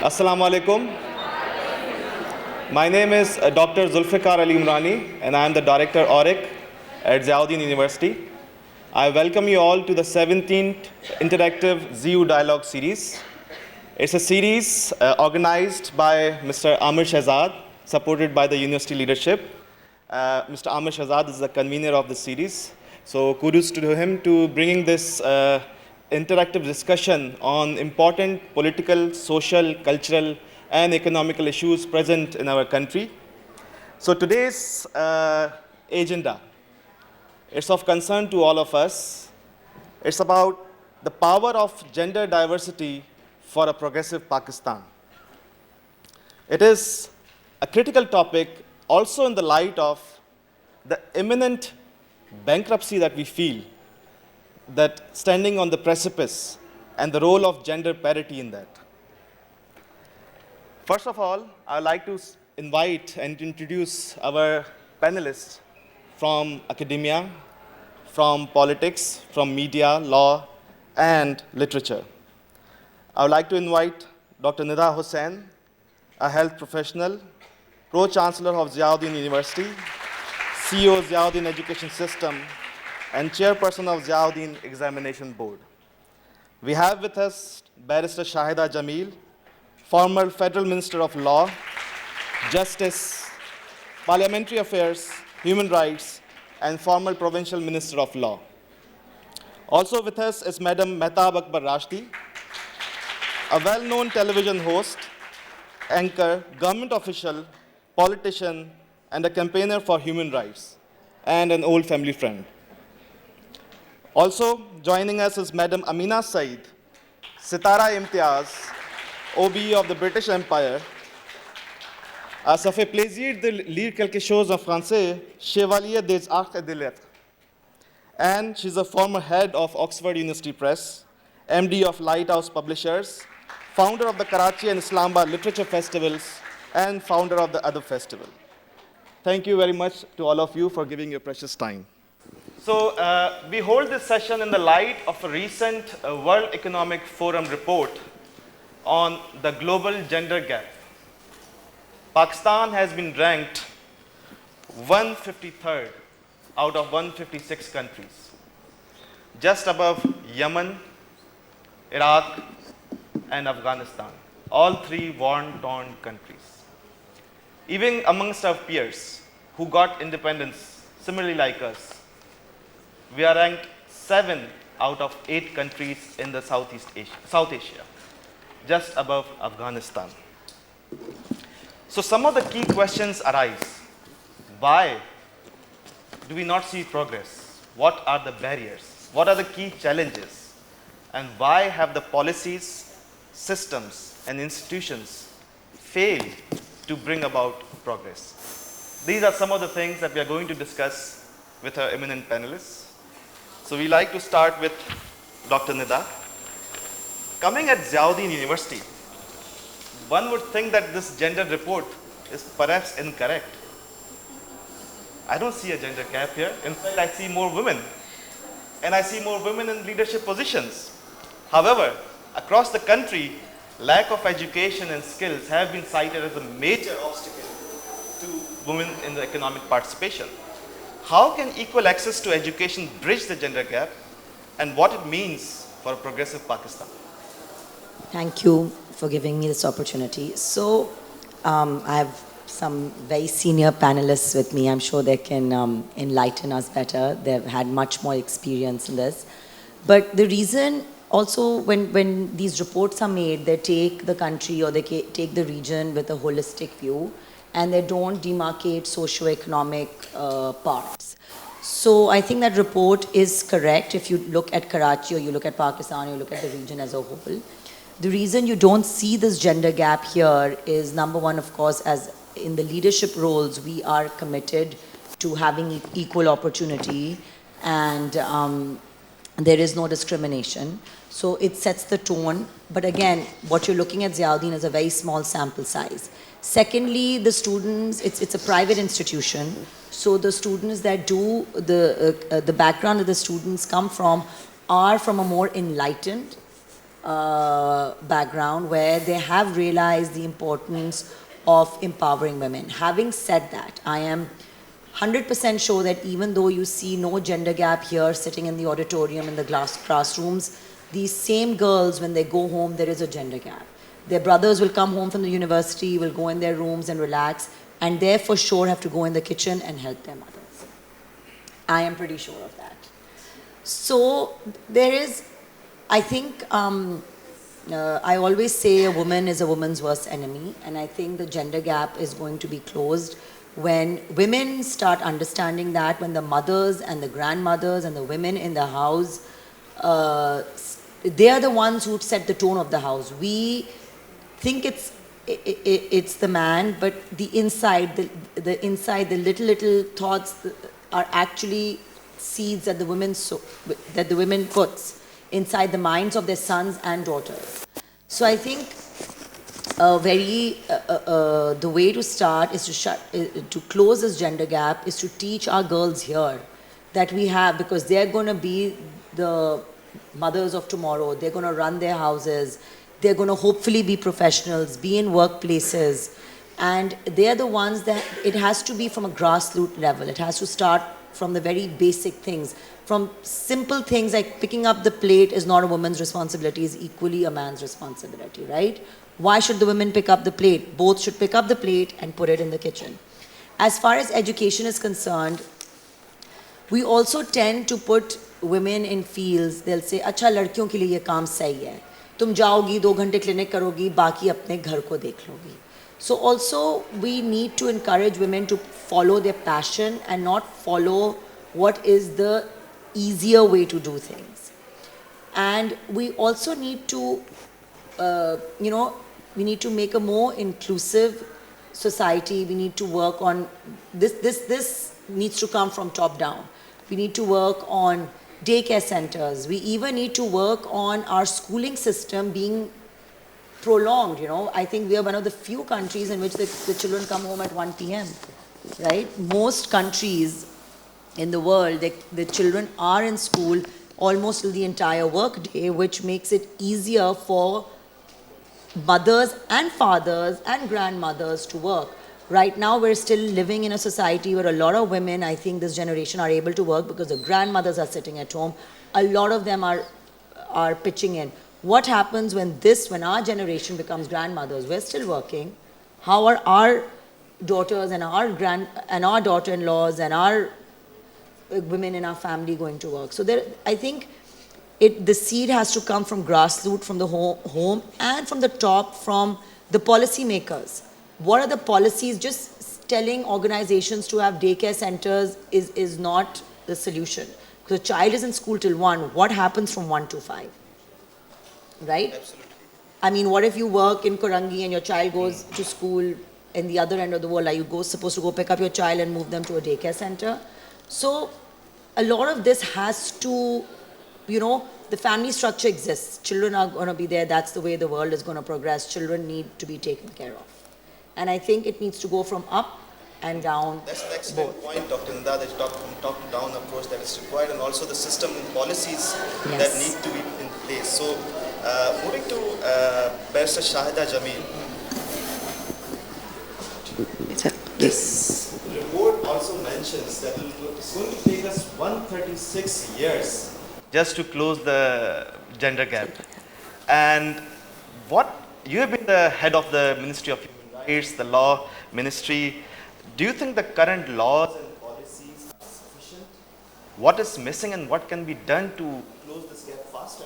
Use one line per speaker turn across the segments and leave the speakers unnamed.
Assalamu alaikum. My name is Dr. Zulfikar Ali Imrani, and I am the Director Auric at Ziauddin University. I welcome you all to the 17th Interactive ZU Dialogue Series. It's a series organized by Mr. Amir Shahzad, supported by the university leadership. Mr. Amir Shahzad is the convener of the series. So kudos to him to bringing this interactive discussion on important political, social, cultural, and economical issues present in our country. So today's agenda, it's of concern to all of us. It's about the power of gender diversity for a progressive Pakistan. It is a critical topic also in the light of the imminent bankruptcy that we feel, that standing on the precipice, and the role of gender parity in that. First of all, I'd like to invite and introduce our panelists from academia, from politics, from media, law, and literature. I would like to invite Dr. Nida Hussain, a health professional, Pro-Chancellor of Ziauddin University, CEO of Ziauddin Education System, and Chairperson of Ziauddin Examination Board. We have with us Barrister Shahida Jamil, former Federal Minister of Law, Justice, Parliamentary Affairs, Human Rights, and former Provincial Minister of Law. Also with us is Madam Mehtab Akbar Rashdi, a well-known television host, anchor, government official, politician, and a campaigner for human rights, and an old family friend. Also joining us is Madam Amina Saeed, Sitara Imtiaz, OBE of the British Empire. Ça fait plaisir de lire quelque chose en français, Chevalier des Arts et des Lettres. And she's a former head of Oxford University Press, MD of Lighthouse Publishers, founder of the Karachi and Islamabad Literature Festivals, and founder of the Adab Festival. Thank you very much to all of you for giving your precious time. So we hold this session in the light of a recent World Economic Forum report on the global gender gap. Pakistan has been ranked 153rd out of 156 countries, just above Yemen, Iraq, and Afghanistan, all three war-torn countries. Even amongst our peers who got independence similarly like us, we are ranked 7 out of 8 countries in the South Asia, just above Afghanistan. So some of the key questions arise. Why do we not see progress? What are the barriers? What are the key challenges? And why have the policies, systems, and institutions failed to bring about progress? These are some of the things that we are going to discuss with our eminent panelists. So we like to start with Dr. Nida. Coming at Ziauddin University, one would think that this gender report is perhaps incorrect. I don't see a gender gap here. In fact, I see more women. And I see more women in leadership positions. However, across the country, lack of education and skills have been cited as a major obstacle to women in the economic participation. How can equal access to education bridge the gender gap, and what it means for a progressive Pakistan?
Thank you for giving me this opportunity. So I have some very senior panelists with me. I'm sure they can enlighten us better. They've had much more experience in this. But the reason also when these reports are made, they take the country or they take the region with a holistic view, and they don't demarcate socio-economic parts. So I think that report is correct if you look at Karachi or you look at Pakistan or you look at the region as a whole. The reason you don't see this gender gap here is, number one, of course, as in the leadership roles, we are committed to having equal opportunity, and there is no discrimination. So it sets the tone. But again, what you're looking at Ziauddin is a very small sample size. Secondly, the students, it's a private institution. So the students that do, the background that the students come from are from a more enlightened background where they have realized the importance of empowering women. Having said that, I am 100% sure that even though you see no gender gap here sitting in the auditorium in the classrooms, these same girls, when they go home, there is a gender gap. Their brothers will come home from the university, will go in their rooms and relax, and they for sure have to go in the kitchen and help their mothers. I am pretty sure of that. So there is, I think, I always say a woman is a woman's worst enemy, and I think the gender gap is going to be closed when women start understanding that, when the mothers and the grandmothers and the women in the house, they are the ones who set the tone of the house. We think it's the man, but the inside, the little thoughts are actually seeds that the women puts inside the minds of their sons and daughters. So I think the way to start is to close this gender gap is to teach our girls here that we have, because they're going to be the mothers of tomorrow. They're going to run their houses. They're going to hopefully be professionals, be in workplaces. And they're the ones that it has to be from a grassroots level. It has to start from the very basic things. From simple things like picking up the plate is not a woman's responsibility, is equally a man's responsibility, right? Why should the women pick up the plate? Both should pick up the plate and put it in the kitchen. As far as education is concerned, we also tend to put women in fields. They'll say, अच्छा लड़कियों के लिए ये काम सही है. तुम जाओगी 2 घंटे clinic करोगी, बाकी अपने घर को देख लोगी. So also we need to encourage women to follow their passion and not follow what is the easier way to do things. And we also need to, we need to make a more inclusive society. We need to work on this needs to come from top down. We need to work on daycare centers. We even need to work on our schooling system being prolonged. I think we are one of the few countries in which the children come home at 1 p.m. Right? Most countries in the world, the children are in school almost till the entire work day, which makes it easier for mothers and fathers and grandmothers to work. Right now, we're still living in a society where a lot of women, I think this generation, are able to work because the grandmothers are sitting at home. A lot of them are pitching in. What happens when our generation becomes grandmothers? We're still working. How are our daughters and our daughter-in-laws and our women in our family going to work? So I think the seed has to come from grassroots, from the home, and from the top, from the policy makers. What are the policies? Just telling organizations to have daycare centers is not the solution. Because a child is in school till 1. What happens from 1 to 5? Right?
Absolutely.
I mean, what if you work in Korangi and your child goes to school in the other end of the world? Are you supposed to go pick up your child and move them to a daycare center? So a lot of this has to, the family structure exists. Children are going to be there. That's the way the world is going to progress. Children need to be taken care of. And I think it needs to go from up and down.
That's an excellent point, Dr. Nanda, that you talk from top-down approach that is required, and also the system and policies that need to be in place. So, moving to Barrister Shahida Jameel. This report also mentions that it's going to take us 136 years
just to close the gender gap. And you have been the head of the Ministry of Human Rights, the Law Ministry. Do you think the current laws and policies are sufficient? What is missing and what can be done to close this gap faster?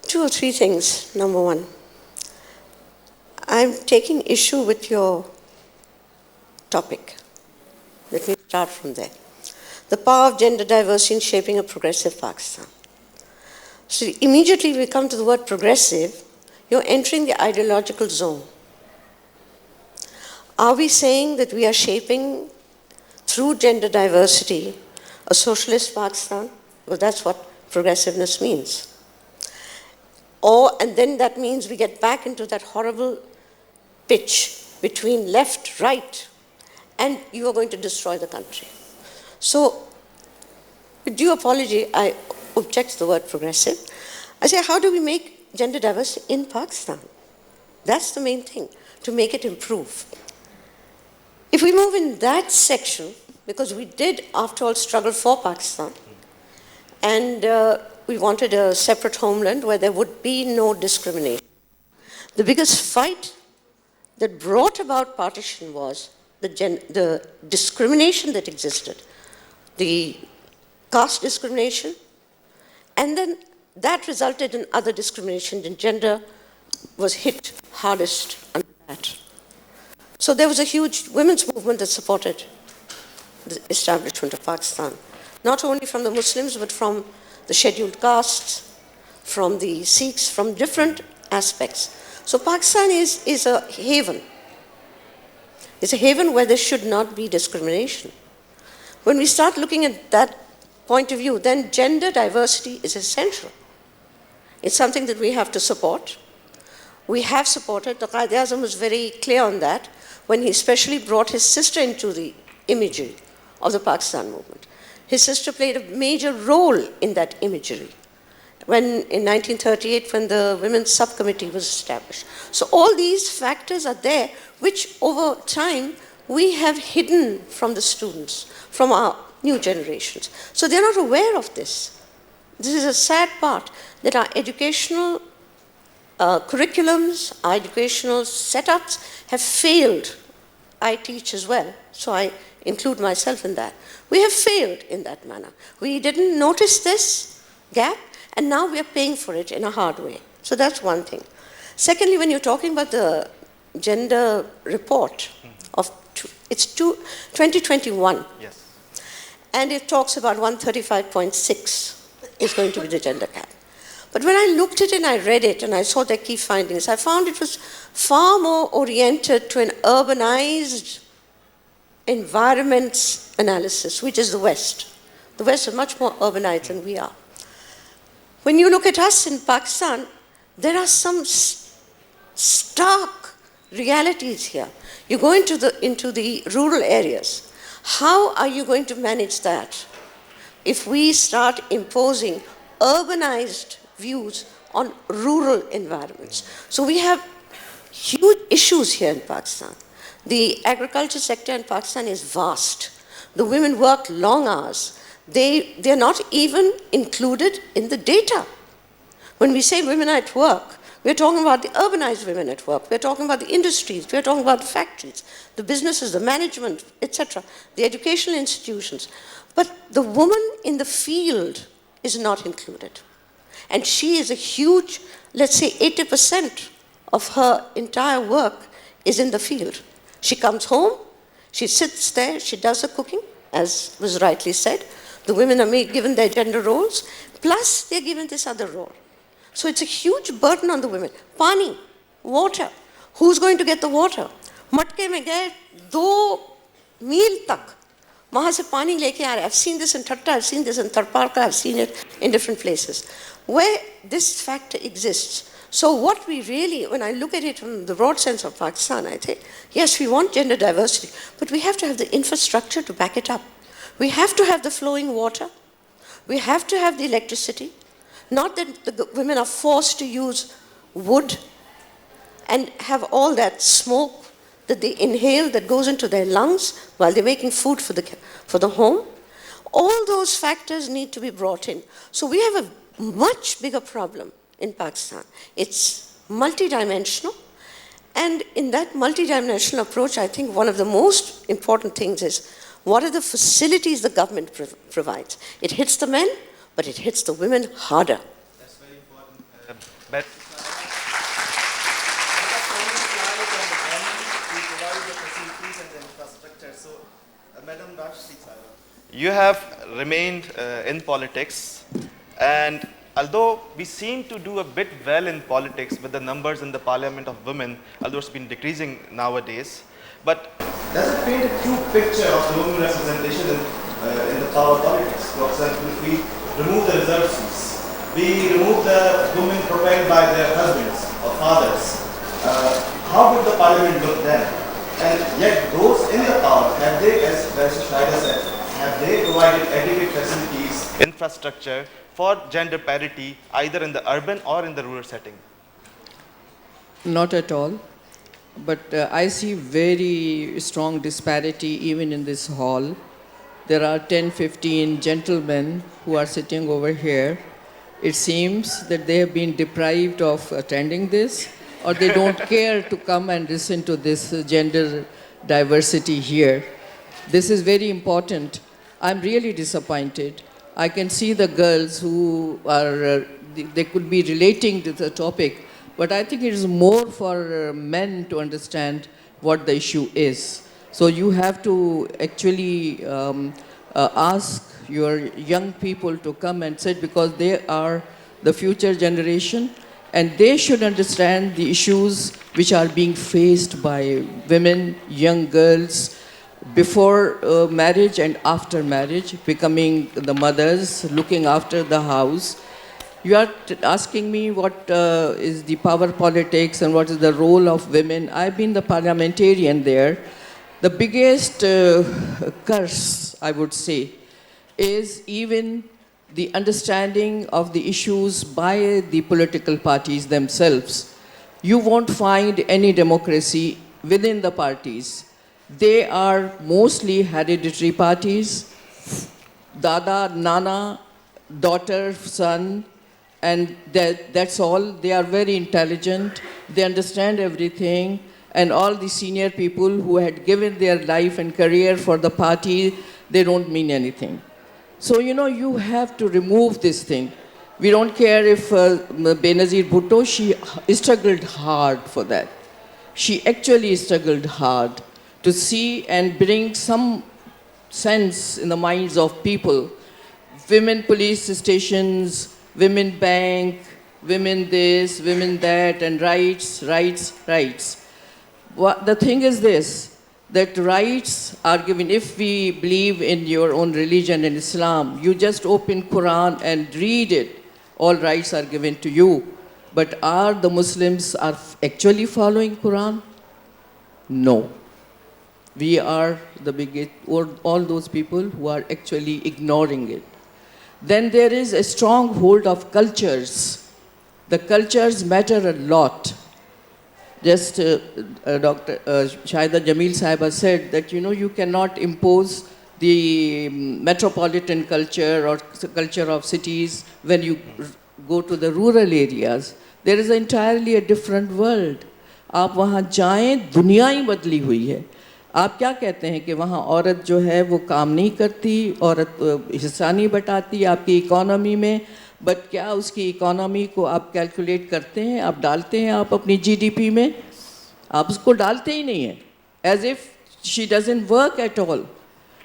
2 or 3 things. Number one, I'm taking issue with your topic. Let me start from there. The power of gender diversity in shaping a progressive Pakistan. So immediately we come to the word progressive, you're entering the ideological zone. Are we saying that we are shaping, through gender diversity, a socialist Pakistan? Well, that's what progressiveness means. And then that means we get back into that horrible pitch between left, right, and you are going to destroy the country. So, with due apology, I object to the word progressive. I say, how do we make gender diversity in Pakistan? That's the main thing, to make it improve. If we move in that section, because we did, after all, struggle for Pakistan, and we wanted a separate homeland where there would be no discrimination. The biggest fight that brought about partition was the discrimination that existed, the caste discrimination, and then that resulted in other discrimination, and gender was hit hardest under that. So there was a huge women's movement that supported the establishment of Pakistan, not only from the Muslims, but from the scheduled castes, from the Sikhs, from different aspects. So Pakistan is a haven. It's a haven where there should not be discrimination. When we start looking at that point of view, then gender diversity is essential. It's something that we have to support. We have supported. The Qaid-e-Azam was very clear on that when he especially brought his sister into the imagery of the Pakistan movement. His sister played a major role in that imagery when, in 1938, when the Women's Subcommittee was established. So all these factors are there, which over time we have hidden from the students, from our new generations. So they're not aware of this. This is a sad part, that our educational curriculums, our educational setups have failed. I teach as well, so I include myself in that. We have failed in that manner. We didn't notice this gap, and now we are paying for it in a hard way. So that's one thing. Secondly, when you're talking about the gender report of, it's 2021.
Yes.
And it talks about 135.6 is going to be the gender gap. But when I looked at it and I read it and I saw the key findings, I found it was far more oriented to an urbanized environments analysis, which is the West. The West is much more urbanized than we are. When you look at us in Pakistan, there are some stark realities here. You go into the rural areas. How are you going to manage that if we start imposing urbanized views on rural environments? So we have huge issues here in Pakistan. The agriculture sector in Pakistan is vast. The women work long hours. They're not even included in the data. When we say women at work, we're talking about the urbanized women at work. We're talking about the industries. We're talking about the factories, the businesses, the management, etc., the educational institutions. But the woman in the field is not included. And she is a huge, let's say 80% of her entire work is in the field. She comes home, she sits there, she does the cooking, as was rightly said. The women are given their gender roles, plus they're given this other role. So it's a huge burden on the women. Pani, water. Who's going to get the water? Matke mein gaye 2 mil tak. Wahan se pani leke aa rahe. I've seen this in Thatta, I've seen this in Tarparka, I've seen it in different places, where this factor exists. So what we really, when I look at it from the broad sense of Pakistan, I think, yes, we want gender diversity, but we have to have the infrastructure to back it up. We have to have the flowing water. We have to have the electricity. Not that the women are forced to use wood and have all that smoke that they inhale that goes into their lungs while they're making food for the home. All those factors need to be brought in. So we have a much bigger problem in Pakistan. It's multidimensional. And in that multidimensional approach, I think one of the most important things is, what are the facilities the government provides? It hits the men, but it hits the women harder.
That's very important. But you have remained in politics, and although we seem to do a bit well in politics with the numbers in the parliament of women, although it's been decreasing nowadays, but does it paint a true picture of the women representation in the power politics? For example, if we remove the reserved seats, we remove the women propelled by their husbands or fathers, how would the parliament look then? And yet those in the power, have they, as Mr. Schneider said, have they provided adequate facilities, infrastructure for gender parity either in the urban or in the rural setting?
Not at all. But I see very strong disparity even in this hall. There are 10, 15 gentlemen who are sitting over here. It seems that they have been deprived of attending this, or they don't care to come and listen to this gender diversity here. This is very important. I'm really disappointed. I can see the girls who are, they could be relating to the topic, but I think it is more for men to understand what the issue is. So you have to actually ask your young people to come and sit, because they are the future generation, and they should understand the issues which are being faced by women, young girls, before marriage and after marriage, becoming the mothers, looking after the house. You are asking me what is the power politics and what is the role of women. I've been the parliamentarian there. The biggest curse, I would say, is even the understanding of the issues by the political parties themselves. You won't find any democracy within the parties. They are mostly hereditary parties, dada, nana, daughter, son, and that's all. They are very intelligent, they understand everything, and all the senior people who had given their life and career for the party, they don't mean anything. So, you have to remove this thing. We don't care if Benazir Bhutto, she struggled hard for that. She actually struggled hard to see and bring some sense in the minds of people. Women police stations, women bank, women this, women that, and rights, rights, rights. The thing is this, that rights are given. If we believe in your own religion in Islam, you just open Quran and read it. All rights are given to you. But are the Muslims are actually following Quran? No. We are the biggest, or all those people who are actually ignoring it. Then there is a strong hold of cultures. The cultures matter a lot. Just Dr. Shahida Jamil Sahiba said that, you cannot impose the metropolitan culture or culture of cities when you go to the rural areas. There is entirely a different world. आप वहाँ जाएं, दुनिया ही बदली हुई है. आप क्या कहते हैं कि वहाँ औरत जो है वो काम नहीं करती, औरत हिस्सा नहीं बटाती आपकी इकोनॉमी में, बट क्या उसकी इकोनॉमी को आप कैलकुलेट करते हैं, आप डालते हैं आप अपनी जीडीपी में? आप उसको डालते ही नहीं हैं. As if she doesn't work at all.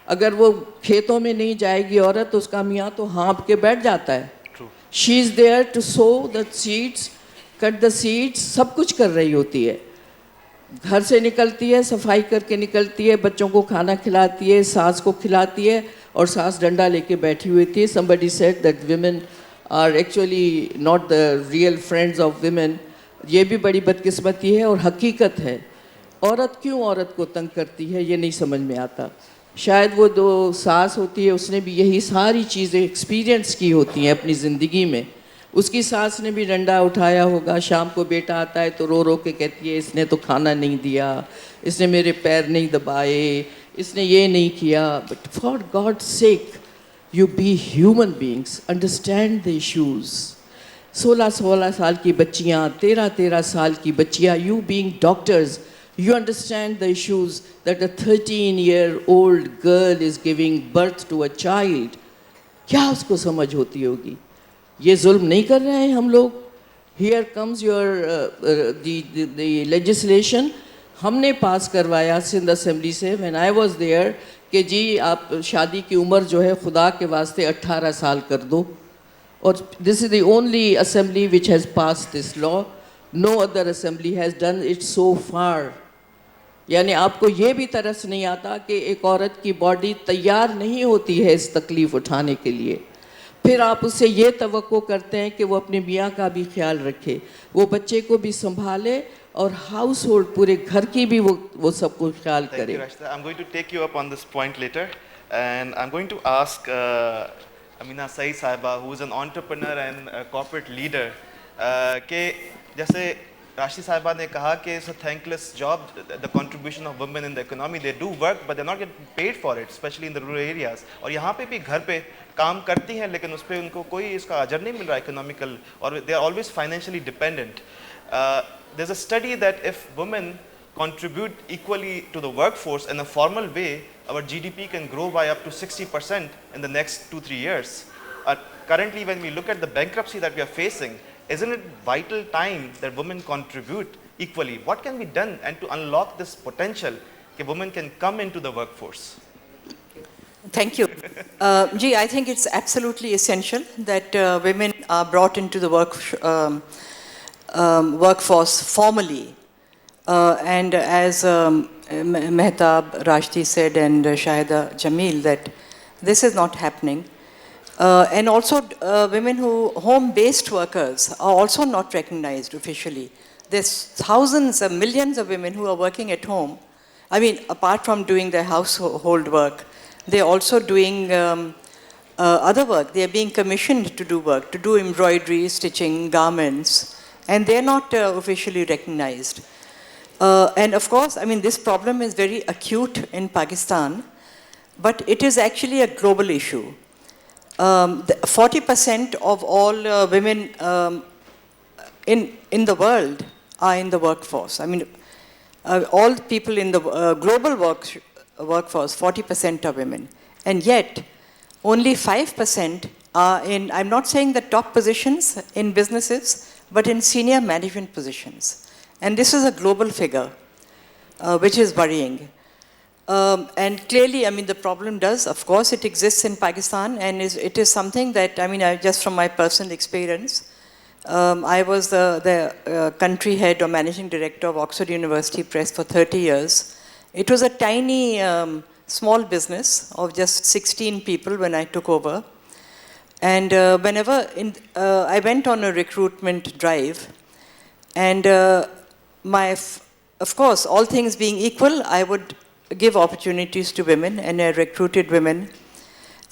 अगर वो खेतों में नहीं जाएगी औरत, तो उसका मियाँ तो हाँप के बैठ जाता है. She is there to sow the seeds, cut the seeds, सब कुछ कर रही होती है. घर से निकलती है, सफाई करके निकलती है, बच्चों को खाना खिलाती है, सास को खिलाती है, और सास डंडा लेके बैठी हुई थी. Somebody said that women are actually not the real friends of women. ये भी बड़ी बदकिस्मती है और हकीकत है. औरत क्यों औरत को तंग करती है, ये नहीं समझ में आता. शायद वो जो सास होती है उसने भी यही सारी चीज़ें एक्सपीरियंस की होती हैं अपनी ज़िंदगी में. उसकी सास ने भी डंडा उठाया होगा. शाम को बेटा आता है तो रो रो के कहती है, इसने तो खाना नहीं दिया, इसने मेरे पैर नहीं दबाए, इसने ये नहीं किया. But for God sake, you be human beings, understand the issues. 16-16 साल की बच्चियाँ, 13-13 साल की बच्चियाँ, you being doctors, you understand the issues that a 13-year-old girl is giving birth to a child. क्या उसको समझ होती होगी? ये जुल्म नहीं कर रहे हैं हम लोग? Here comes your the legislation. हमने पास करवाया सिंध असेंबली से when I was there कि जी आप शादी की उम्र जो है खुदा के वास्ते 18 साल कर दो. और this is the only assembly which has passed this law. No other assembly has done it so far. यानी आपको ये भी तरस नहीं आता कि एक औरत की बॉडी तैयार नहीं होती है इस तकलीफ़ उठाने के लिए. फिर आप उससे ये तवक्को करते हैं कि वो अपने मियाँ का भी ख्याल रखे, वो बच्चे को भी संभाले, और हाउस होल्ड पूरे घर की भी वो सब कुछ ख्याल करे.
I'm going to take you up on this point later, and I'm going to ask Amina Sai Sahiba, who is an entrepreneur and a corporate leader, कि जैसे Rashi Sahiba ने कहा कि it's a thankless job, the contribution of women in the economy. They do work, but they're not getting paid for it, especially in the rural areas. और यहाँ पे भी घर पे काम करती हैं, लेकिन उस पे उनको कोई इसका अजर नहीं मिल रहा economical, और they are always financially dependent. There's a study that if women contribute equally to the workforce in a formal way, our GDP can grow by up to 60% in the next 2-3 years. Currently, when we look at the bankruptcy that we are facing, isn't it vital time that women contribute equally? What can be done and to unlock this potential that women can come into the workforce?
Thank you. I think it's absolutely essential that women are brought into the workforce formally. And as Mehtab Rashdi said and Shahida Jamil, that this is not happening. And also women home-based workers are also not recognized officially. There's thousands of millions of women who are working at home. I mean, apart from doing their household work, they're also doing other work. They're being commissioned to do work, to do embroidery, stitching, garments, and they're not officially recognized. And of course, I mean, this problem is very acute in Pakistan, but it is actually a global issue. 40% of all women in the world are in the workforce. I mean, all people in the global workforce, 40% are women. And yet, only 5% are in, I'm not saying the top positions in businesses, but in senior management positions. And this is a global figure, which is worrying. And clearly, I mean, the problem does, of course, it exists in Pakistan, and it is something that, I mean, just from my personal experience, I was the country head or managing director of Oxford University Press for 30 years. It was a tiny, small business of just 16 people when I took over. And whenever I went on a recruitment drive, and of course, all things being equal, I would give opportunities to women, and I recruited women.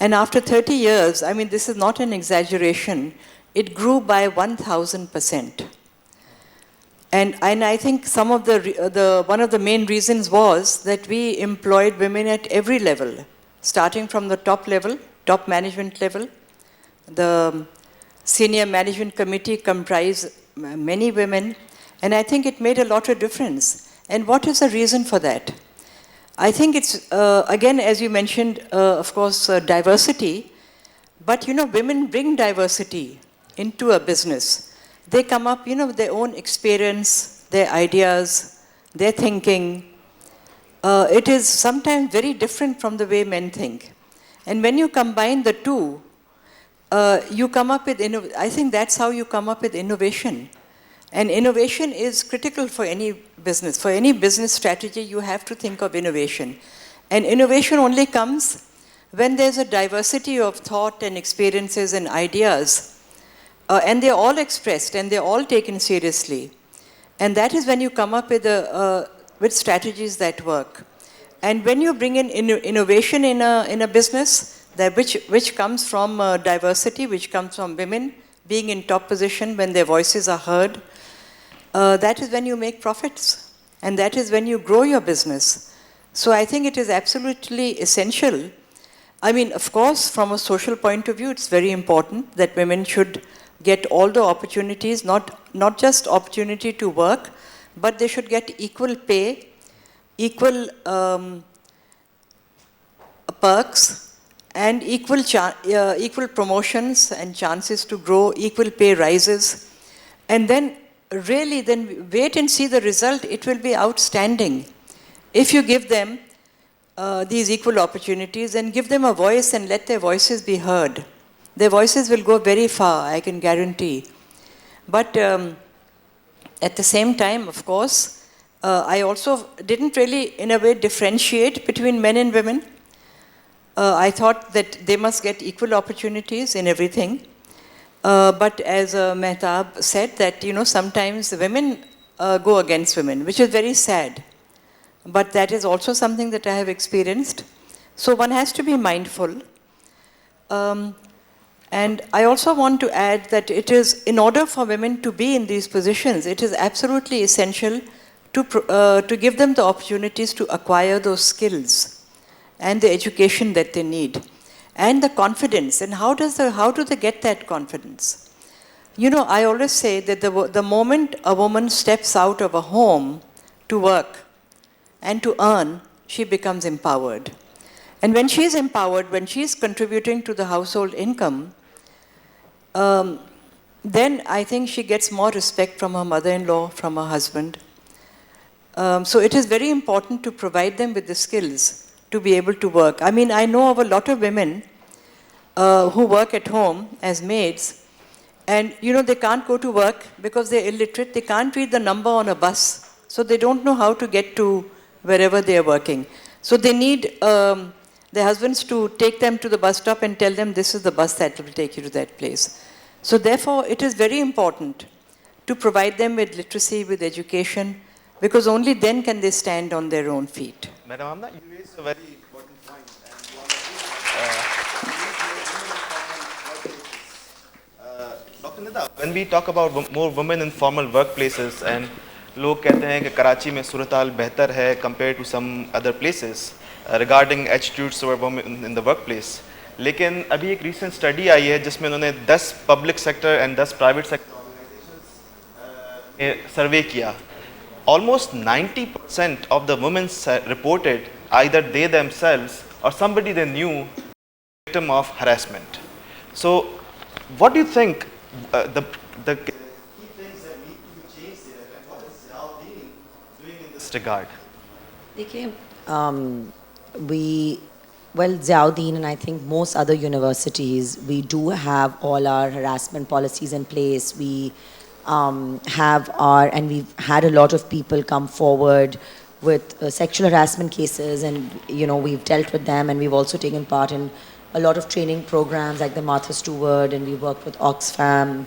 And after 30 years, I mean, this is not an exaggeration, it grew by 1,000%. And I think some of one of the main reasons was that we employed women at every level, starting from the top level, top management level. The senior management committee comprised many women, and I think it made a lot of difference. And what is the reason for that? I think it's, again, as you mentioned, of course, diversity. But, you know, women bring diversity into a business. They come up, you know, with their own experience, their ideas, their thinking. It is sometimes very different from the way men think. And when you combine the two, you come up with, I think that's how you come up with innovation. And innovation is critical for any business. For any business strategy, you have to think of innovation. And innovation only comes when there's a diversity of thought and experiences and ideas. And they're all expressed and they're all taken seriously. And that is when you come up with strategies that work. And when you bring in innovation in a business, which comes from diversity, which comes from women being in top position when their voices are heard, that is when you make profits, and that is when you grow your business. So I think it is absolutely essential. I mean, of course, from a social point of view, it's very important that women should get all the opportunities, not just opportunity to work, but they should get equal pay, equal perks, and equal promotions and chances to grow, equal pay rises. And then really, then wait and see the result. It will be outstanding if you give them these equal opportunities and give them a voice and let their voices be heard. Their voices will go very far, I can guarantee. But at the same time, of course, I also didn't really, in a way, differentiate between men and women. I thought that they must get equal opportunities in everything. But as Mehtab said, that, you know, sometimes women go against women, which is very sad. But that is also something that I have experienced. So one has to be mindful. And I also want to add that it is, in order for women to be in these positions, it is absolutely essential to give them the opportunities to acquire those skills and the education that they need and the confidence. And how do they get that confidence? You know, I always say that the moment a woman steps out of a home to work and to earn, she becomes empowered. And when she is empowered, when she is contributing to the household income, then I think she gets more respect from her mother-in-law, from her husband. So it is very important to provide them with the skills to be able to work. I mean, I know of a lot of women who work at home as maids, and you know, they can't go to work because they're illiterate. They can't read the number on a bus, so they don't know how to get to wherever they are working. So they need their husbands to take them to the bus stop and tell them this is the bus that will take you to that place. So therefore, it is very important to provide them with literacy, with education, because only then can they stand on their own feet.
Madam Amna, you raised a very important point. And Dr. Nida, when we talk about more women in formal workplaces, and लोग कहते हैं कि कराची में सूरत-हाल बेहतर है compared to some other places regarding attitudes toward women in the workplace. लेकिन अभी एक recent study आई है जिसमें उन्होंने 10 public sector and 10 private sector organizations survey किया. Almost 90% of the women reported either they themselves or somebody they knew victim of harassment. So, what do you think the key things that need to be changed there, and what is Ziyauddin doing in this regard?
देखिए, Ziyauddin and I think most other universities, we do have all our harassment policies in place. We and we've had a lot of people come forward with sexual harassment cases, and you know, we've dealt with them, and we've also taken part in a lot of training programs like the Martha Stewart, and we worked with Oxfam,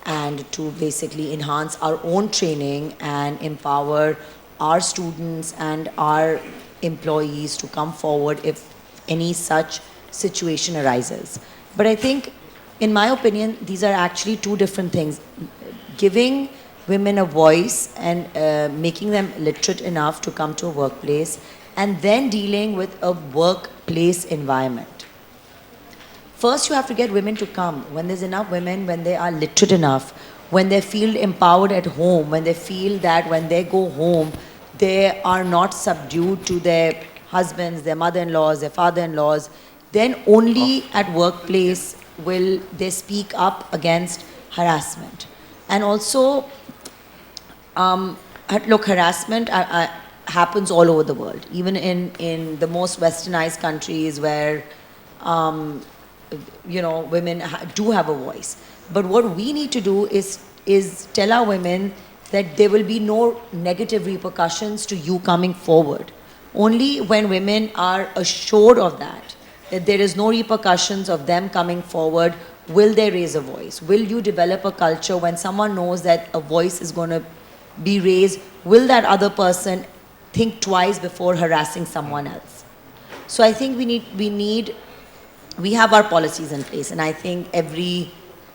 and to basically enhance our own training and empower our students and our employees to come forward if any such situation arises. But I think, in my opinion, these are actually two different things. Giving women a voice and making them literate enough to come to a workplace, and then dealing with a workplace environment. First, you have to get women to come. When there's enough women, when they are literate enough, when they feel empowered at home, when they feel that when they go home, they are not subdued to their husbands, their mother-in-laws, their father-in-laws, then only at workplace will they speak up against harassment. And also, look, harassment happens all over the world, even in the most westernized countries where, you know, women do have a voice. But what we need to do is tell our women that there will be no negative repercussions to you coming forward. Only when women are assured of that there is no repercussions of them coming forward, will they raise a voice? Will you develop a culture when someone knows that a voice is going to be raised? Will that other person think twice before harassing someone else? So I think we have our policies in place, and I think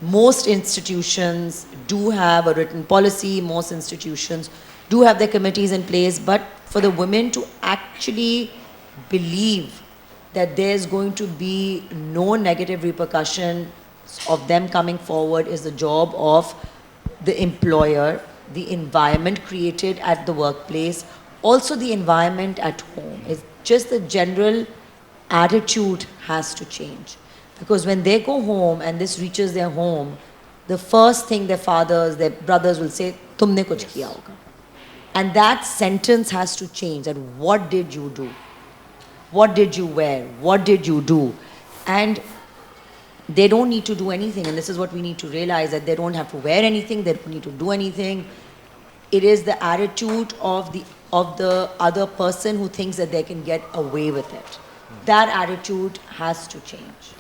most institutions do have a written policy, most institutions do have their committees in place, but for the women to actually believe that there's going to be no negative repercussion of them coming forward is the job of the employer, the environment created at the workplace, also the environment at home. It's just the general attitude has to change. Because when they go home and this reaches their home, the first thing their fathers, their brothers will say, "Tumne kuch kiya hoga." And that sentence has to change. That what did you do? What did you wear? What did you do? And they don't need to do anything, and this is what we need to realize, that they don't have to wear anything, they don't need to do anything. It is the attitude of the other person who thinks that they can get away with it. That attitude has to change.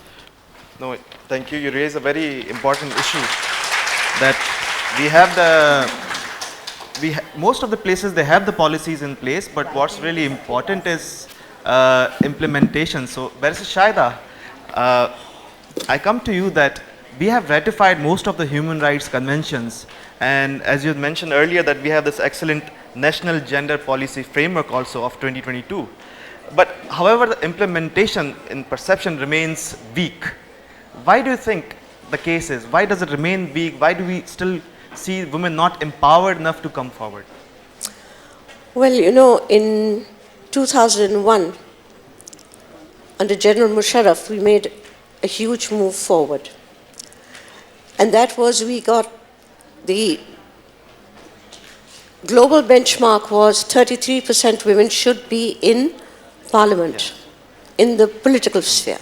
No, thank you. You raise a very important issue that most of the places they have the policies in place, but what's really important is implementation. So, Barrister Shahida, I come to you that we have ratified most of the human rights conventions, and as you mentioned earlier that we have this excellent national gender policy framework also of 2022. But however, the implementation in perception remains weak. Why do you think the case is? Why does it remain weak? Why do we still see women not empowered enough to come forward?
Well, you know, in 2001, under General Musharraf, we made a huge move forward. And that was, we got the global benchmark was 33% women should be in parliament, in the political sphere.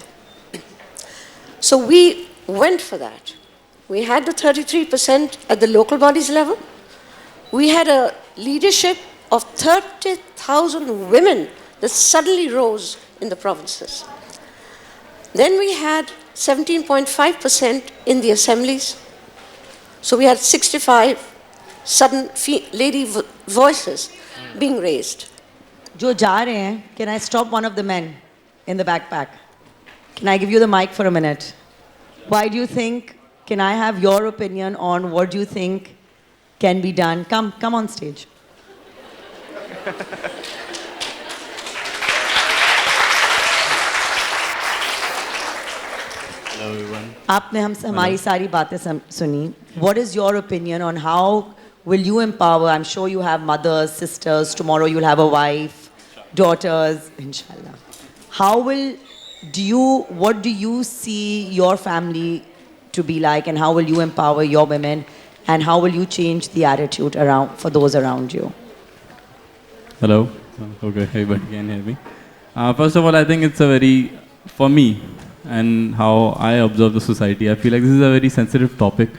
So we went for that. We had the 33% at the local bodies level. We had a leadership of 30,000 women that suddenly rose in the provinces. Then we had 17.5% in the assemblies. So we had 65 sudden lady voices being raised.
Jo ja rahe hain, can I stop one of the men in the backpack? Can I give you the mic for a minute? Why do you think, can I have your opinion on what do you think can be done? Come on stage.
Hello everyone.
आपने हमसे हमारी सारी बातें सुनी. What is your opinion on how will you empower? I'm sure you have mothers, sisters. Tomorrow you'll have a wife, daughters, inshallah. What do you see your family to be like, and how will you empower your women, and how will you change the attitude around for those around you?
Hello. Okay, everybody can hear me. First of all, I think it's for me, and how I observe the society, I feel like this is a very sensitive topic,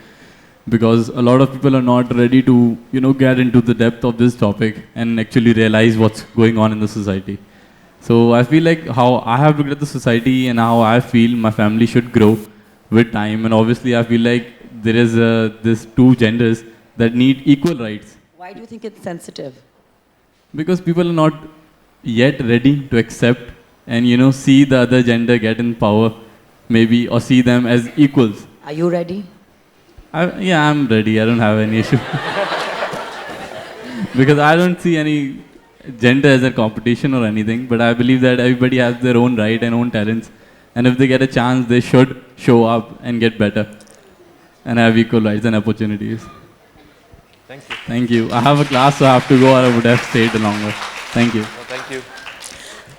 because a lot of people are not ready to, get into the depth of this topic and actually realize what's going on in the society. So I feel like how I have looked at the society and how I feel my family should grow with time, and obviously I feel like there is this two genders that need equal rights.
Why do you think it's sensitive?
Because people are not yet ready to accept and see the other gender get in power, maybe, or see them as equals.
Are you ready?
Yeah, I'm ready. I don't have any issue. Because I don't see any gender as a competition or anything, but I believe that everybody has their own right and own talents, and if they get a chance, they should show up and get better and have equal rights and opportunities.
Thank you.
Thank you. I have a class, so I have to go, or I would have stayed longer. Thank you.
No, thank you.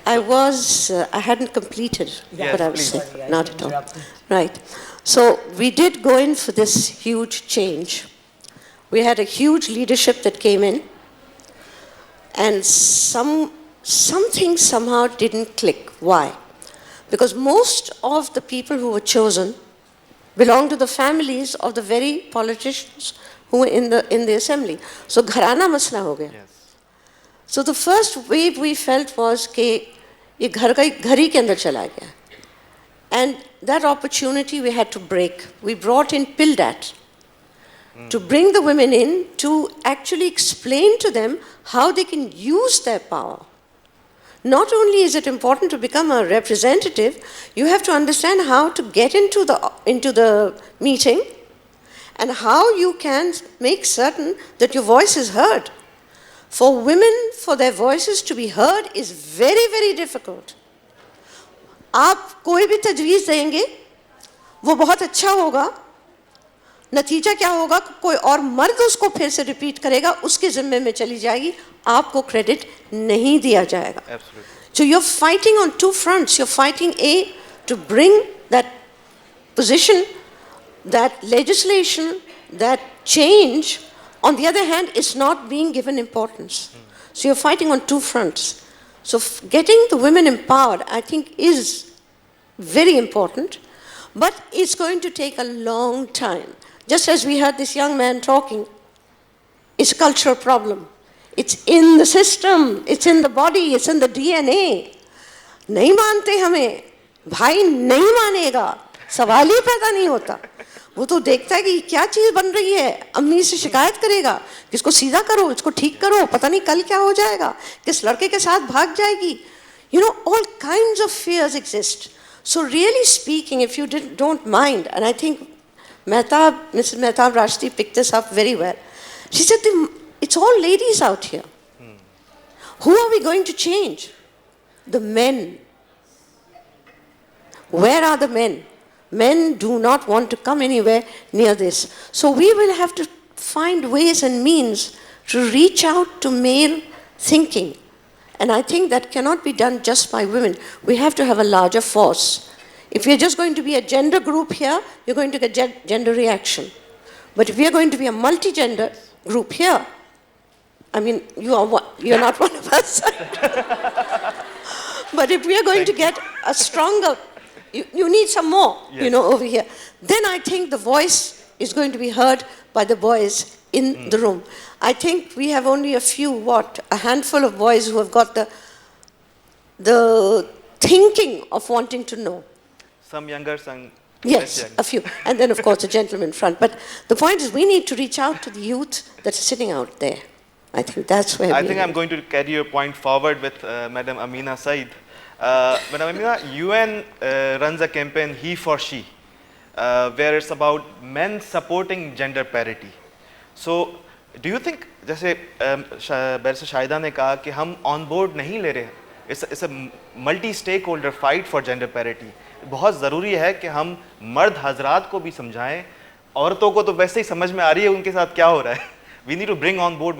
I hadn't completed
Yes,
what I was
please.
saying. Not at all. Right. So we did go in for this huge change. We had a huge leadership that came in, and something somehow didn't click. Why? Because most of the people who were chosen belong to the families of the very politicians who were in the assembly. So gharana masla ho gaya.
Yes.
So the first wave we felt was कि ये घर ही के अंदर चला गया. And that opportunity we had to break. We brought in PILDAT to bring the women in, to actually explain to them how they can use their power. Not only is it important to become a representative, you have to understand how to get into the meeting and how you can make certain that your voice is heard. For women, for their voices to be heard is very, very difficult. आप कोई भी तजवीज़ देंगे, वो बहुत अच्छा होगा, नतीजा क्या होगा, कोई और मर्द उसको फिर से रिपीट करेगा, उसके ज़िम्मे में चली जाएगी, आपको क्रेडिट नहीं दिया जाएगा. So you're fighting on two fronts. You're fighting to bring that position, that legislation, that change. On the other hand, it's not being given importance. So you're fighting on two fronts. So getting the women empowered, I think, is very important, but it's going to take a long time. Just as we heard this young man talking, it's a cultural problem. It's in the system, it's in the body, it's in the DNA. नहीं मानते हमें, भाई नहीं मानेगा, सवाल ही पैदा नहीं होता. वो तो देखता है कि क्या चीज़ बन रही है, अम्मी से शिकायत करेगा कि इसको सीधा करो, इसको ठीक करो, पता नहीं कल क्या हो जाएगा, किस लड़के के साथ भाग जाएगी. All kinds of fears exist. So really speaking, if you don't mind, and I think Mrs. Mehtab Rashdi picked this up very well. She said, it's all ladies out here. Who are we going to change? The men. Where are the men? Men do not want to come anywhere near this. So we will have to find ways and means to reach out to male thinking. And I think that cannot be done just by women. We have to have a larger force. If you're just going to be a gender group here, you're going to get gender reaction. But if we are going to be a multi-gender group here, I mean, you're not one of us. But if we are going to get a stronger, you need some more,
yes.
Over here. Then I think the voice is going to be heard by the boys in the room. I think we have only a handful of boys who have got the thinking of wanting to know.
Some younger, some
Yes,
less young.
a few. And then, of course, a gentleman in front. But the point is, we need to reach out to the youth that's sitting out there. I think that's where
I think I'm going to carry your point forward with Madam Amina Said. Madam Amina, UN runs a campaign, He for She, where it's about men supporting gender parity. So, do you think, जैसे barrister Shahida ने कहा कि हम on board नहीं ले रहे हैं, it's a multi-stakeholder fight for gender parity. बहुत ज़रूरी है कि हम मर्द हजरात को भी समझाएं, औरतों को तो वैसे ही समझ में आ रही है उनके साथ क्या हो रहा है. We need to bring on board.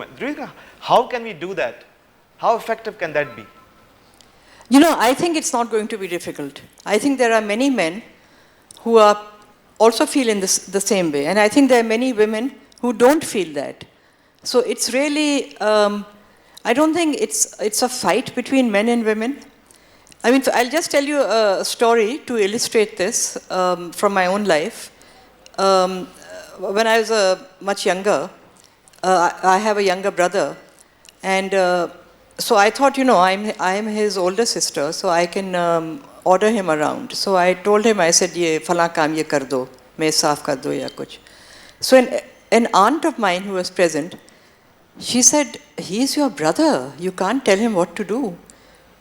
How can we do that? How effective can that be?
I think it's not going to be difficult. I think there are many men who are also feeling the same way. And I think there are many women who don't feel that. So it's really, I don't think it's a fight between men and women. I mean, I'll just tell you a story to illustrate this from my own life. When I was much younger, I have a younger brother, and so I thought, I'm his older sister, so I can order him around. So I told him, I said, "Ye fala kaam ye kar do, main saaf kar do ya kuch." So an aunt of mine who was present, she said, "He's your brother. You can't tell him what to do."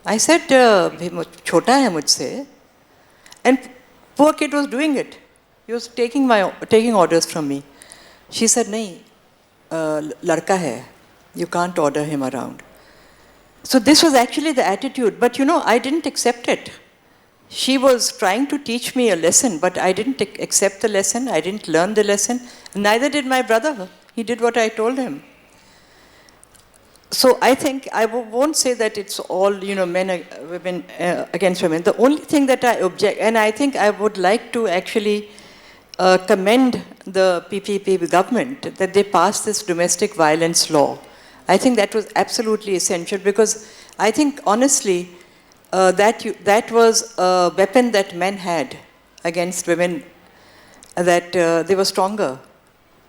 I said, "Chota hai mujhse," and poor kid was doing it. He was taking orders from me. She said, "Nahi, ladka hai. You can't order him around." So this was actually the attitude. But I didn't accept it. She was trying to teach me a lesson, but I didn't accept the lesson. I didn't learn the lesson. Neither did my brother. He did what I told him. So I think I won't say that it's all, men, women against women. The only thing that I object, and I think I would like to actually commend the PPP government that they passed this domestic violence law. I think that was absolutely essential because I think honestly that was a weapon that men had against women, that they were stronger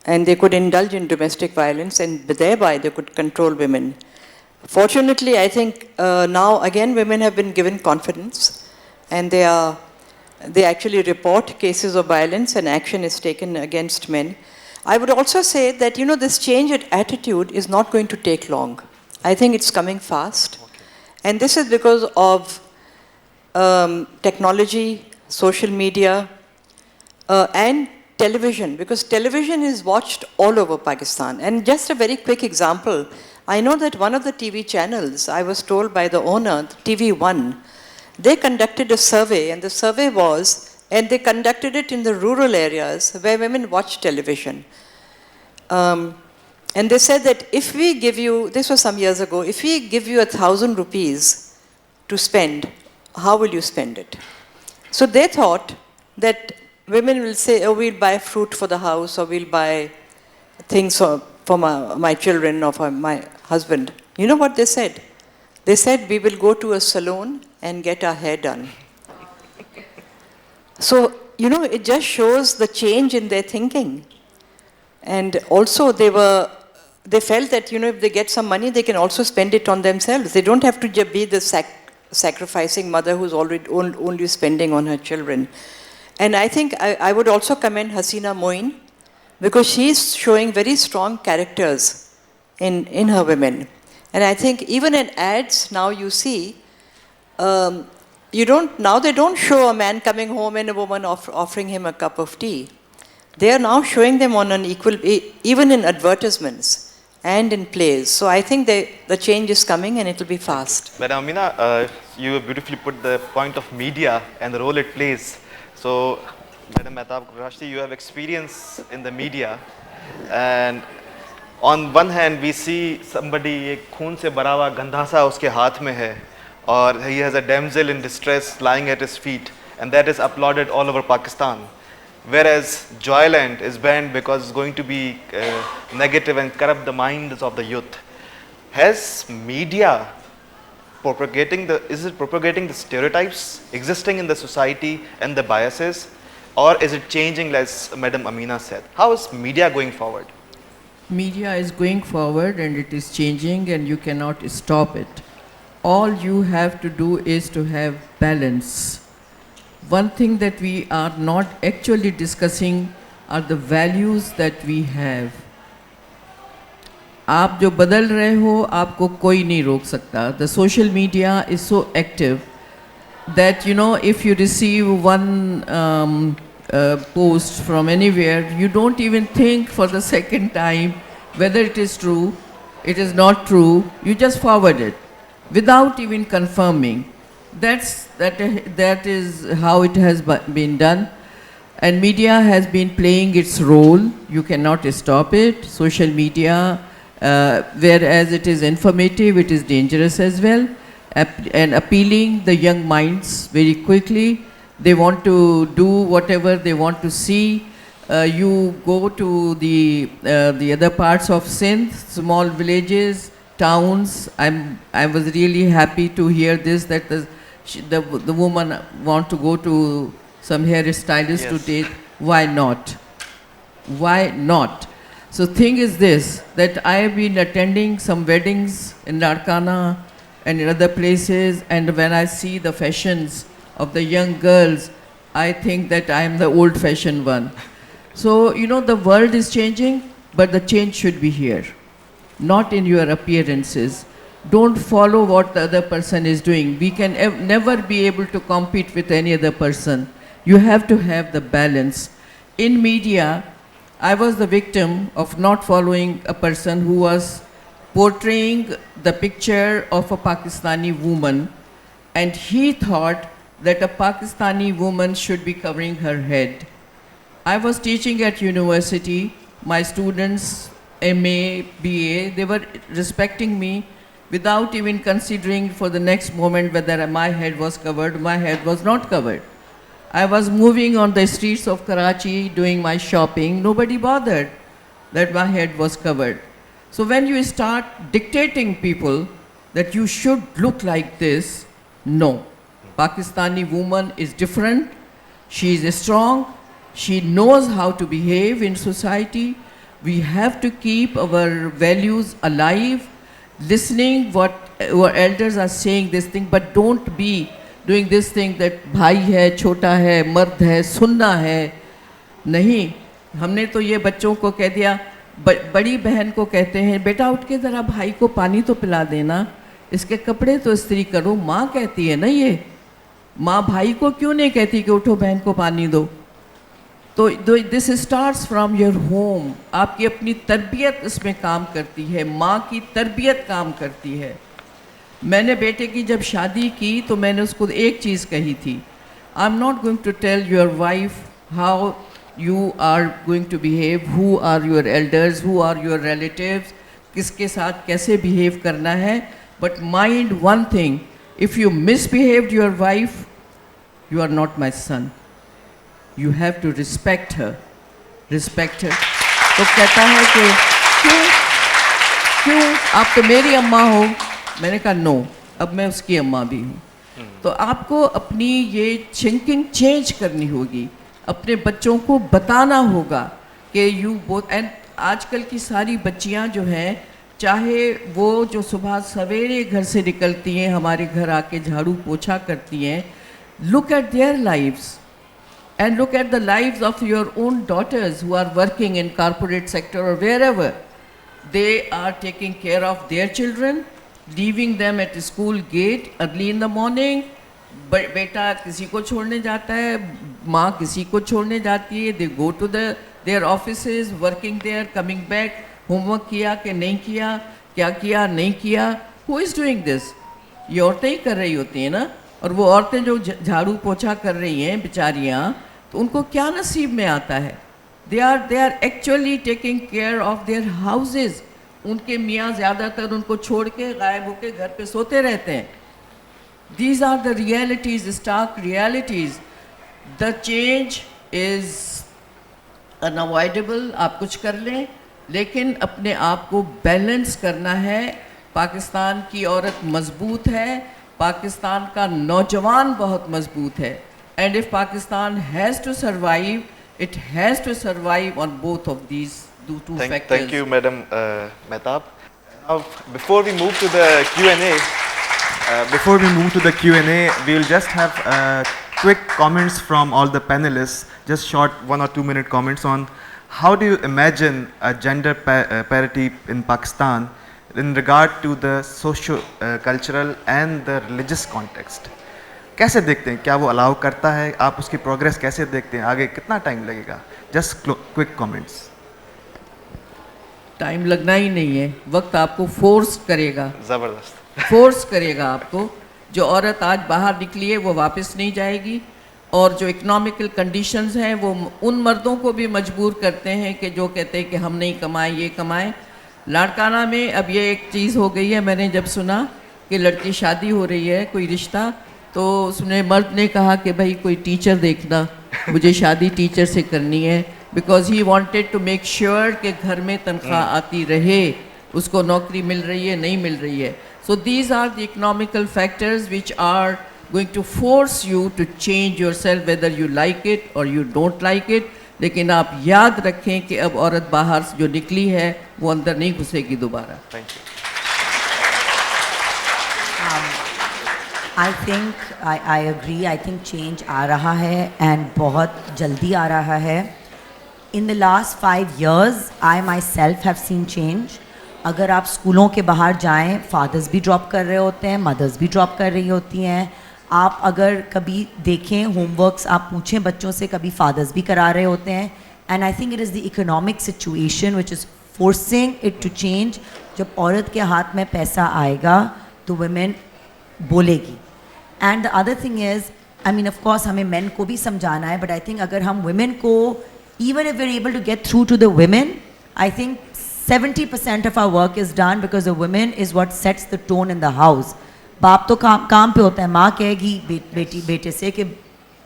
and they could indulge in domestic violence and thereby they could control women. Fortunately, I think now again women have been given confidence and they actually report cases of violence and action is taken against men. I would also say that, this change in attitude is not going to take long. I think it's coming fast. Okay. And this is because of technology, social media, and television, because television is watched all over Pakistan. And just a very quick example, I know that one of the TV channels, I was told by the owner, TV1, they conducted a survey, and the survey was, and they conducted it in the rural areas where women watch television. And they said that if we give you, this was some years ago, if we give you 1,000 rupees to spend, how will you spend it? So they thought that women will say, "Oh, we'll buy fruit for the house, or we'll buy things for my children or for my husband." You know what they said? They said, "We will go to a salon and get our hair done." So, it just shows the change in their thinking. And also they felt that, if they get some money, they can also spend it on themselves. They don't have to be the sacrificing mother who's already only spending on her children. And I think I would also commend Hasina Moin, because she's showing very strong characters in her women. And I think even in ads now you see, now they don't show a man coming home and a woman offering him a cup of tea. they are now showing them on an equal, even in advertisements and in plays. So I think the change is coming and it will be fast.
Madam Amina, you beautifully put the point of media and the role it plays. So, Madam Mehtab Rashti, you have experience in the media, and on one hand we see somebody एक खून से भरा हुआ गंधासा उसके हाथ में है, और he has a damsel in distress lying at his feet, and that is applauded all over Pakistan. Whereas Joyland is banned because it's going to be negative and corrupt the minds of the youth. Has media is it propagating the stereotypes existing in the society and the biases, or is it changing, as Madam Amina said? How is media going forward?
Media is going forward and it is changing and you cannot stop it. All you have to do is to have balance. One thing that we are not actually discussing are the values that we have. आप जो बदल रहे हो आपको कोई नहीं रोक सकता. The social media is so active that, you know, if you receive one post from anywhere, you don't even think for the second time whether it is true, it is not true, you just forward it without even confirming. That is how it has been done, and media has been playing its role. You cannot stop it. Social media, whereas it is informative, it is dangerous as well, and appealing the young minds very quickly. They want to do whatever they want to see. You go to the other parts of Sindh, small villages, towns. I was really happy to hear this, that the woman want to go to some hairstylist to take. Why not? Why not? So thing is this, that I have been attending some weddings in Larkana and in other places, and when I see the fashions of the young girls, I think that I am the old-fashioned one. So, you know, the world is changing, but the change should be here, not in your appearances. Don't follow what the other person is doing. We can never be able to compete with any other person. You have to have the balance. In media, I was the victim of not following a person who was portraying the picture of a Pakistani woman, and he thought that a Pakistani woman should be covering her head. I was teaching at university. My students, MA, BA, they were respecting me without even considering for the next moment whether my head was covered, my head was not covered. I was moving on the streets of Karachi doing my shopping. Nobody bothered that my head was covered. So when you start dictating people that you should look like this, no. Pakistani woman is different. She is strong. She knows how to behave in society. We have to keep our values alive, listening what our elders are saying this thing, but don't be doing this thing that भाई है, छोटा है, मर्द है, सुनना है. नहीं, हमने तो ये बच्चों को कह दिया, बड़ी बहन को कहते हैं, बेटा उठ के ज़रा भाई को पानी तो पिला देना, इसके कपड़े तो इस्त्री करो. माँ कहती है ना ये, माँ भाई को क्यों नहीं कहती कि उठो बहन को पानी दो. तो this starts from your home. आपकी अपनी तरबियत इसमें काम करती है, माँ की तरबियत काम करती है. मैंने बेटे की जब शादी की तो मैंने उसको एक चीज़ कही थी, I am not going to tell your wife how you are going to behave, who are your elders, who are your relatives, किसके साथ कैसे बिहेव करना है. But mind one thing, if you misbehaved your wife, you are not my son. You have to respect her. Respect her. तो कहता है कि क्यों आप तो मेरी अम्मा हो. मैंने कहा नो, अब मैं उसकी अम्मा भी हूँ. तो आपको अपनी ये थिंकिंग चेंज करनी होगी. अपने बच्चों को बताना होगा कि यू बोथ. एंड आजकल की सारी बच्चियाँ जो हैं, चाहे वो जो सुबह सवेरे घर से निकलती हैं, हमारे घर आके झाड़ू पोछा करती हैं, look at their lives. And look at the lives of your own daughters who are working in corporate sector or wherever. They are taking care of their children, leaving them at the school gate early in the morning. बेटा किसी को छोड़ने जाता है, माँ किसी को छोड़ने जाती है. They go to the their offices, working there, coming back, homework किया कि नहीं किया, क्या किया नहीं किया, who is doing this? ये औरतें ही कर रही होती हैं ना, और वो औरतें जो झाड़ू पोछा कर रही हैं बेचारियाँ, तो उनको क्या नसीब में आता है? They are actually taking care of their houses. उनके मियाँ ज़्यादातर उनको छोड़ के गायब होके घर पे सोते रहते हैं. These are the realities, stark realities. The change is unavoidable. आप कुछ कर लें, लेकिन अपने आप को बैलेंस करना है. पाकिस्तान की औरत मजबूत है, पाकिस्तान का नौजवान बहुत मजबूत है. And if Pakistan has to survive, it has to survive on both of these two factors.
Thank you, Madam Mehtab. Now, before we move to the Q&A, we will just have quick comments from all the panelists, just short 1 or 2 minute comments on how do you imagine a gender parity in Pakistan in regard to the socio-cultural and the religious context. कैसे देखते हैं, क्या वो allow करता है, आप उसकी progress कैसे देखते हैं, आगे कितना टाइम लगेगा? Just quick comments.
टाइम लगना ही नहीं है, वक्त आपको फोर्स करेगा,
ज़बरदस्त
फोर्स करेगा आपको. जो औरत आज बाहर निकली है वो वापस नहीं जाएगी, और जो इकोनॉमिकल कंडीशंस हैं वो उन मर्दों को भी मजबूर करते हैं कि जो कहते हैं कि हम नहीं कमाएं, ये कमाएं. लाड़काना में अब ये एक चीज़ हो गई है, मैंने जब सुना कि लड़की शादी हो रही है, कोई रिश्ता, तो उसने मर्द ने कहा कि भाई कोई टीचर देखना, मुझे शादी टीचर से करनी है, because he wanted to make sure कि घर में तनख्वाह आती रहे, उसको नौकरी मिल रही है नहीं मिल रही है. So these are the economical factors which are going to force you to change yourself whether you like it और यू डोंट लाइक इट. लेकिन आप याद रखें कि अब औरत बाहर से जो निकली है वो अंदर नहीं घुसेगी दोबारा.
Thank you.
I think I agree. I think change आ रहा है and बहुत जल्दी आ रहा है. In the last 5 years, I myself have seen change. अगर आप स्कूलों के बाहर जाएं, फादर्स भी ड्रॉप कर रहे होते हैं, मदर्स भी ड्रॉप कर रही होती हैं. आप अगर कभी देखें होमवर्क्स आप पूछें बच्चों से, कभी फादर्स भी करा रहे होते हैं. And I think it is the economic situation which is forcing it to change. जब औरत के हाथ में पैसा आएगा तो वुमेन बोलेगी. And the other thing is, I mean of course हमें मेन को भी समझाना है, बट आई थिंक अगर हम वुमेन को, even if we're able to get through to the women, I think 70% of our work is done because the women is what sets the tone in the house. बाप तो काम पे होता है, माँ कहेगी बेटे से कि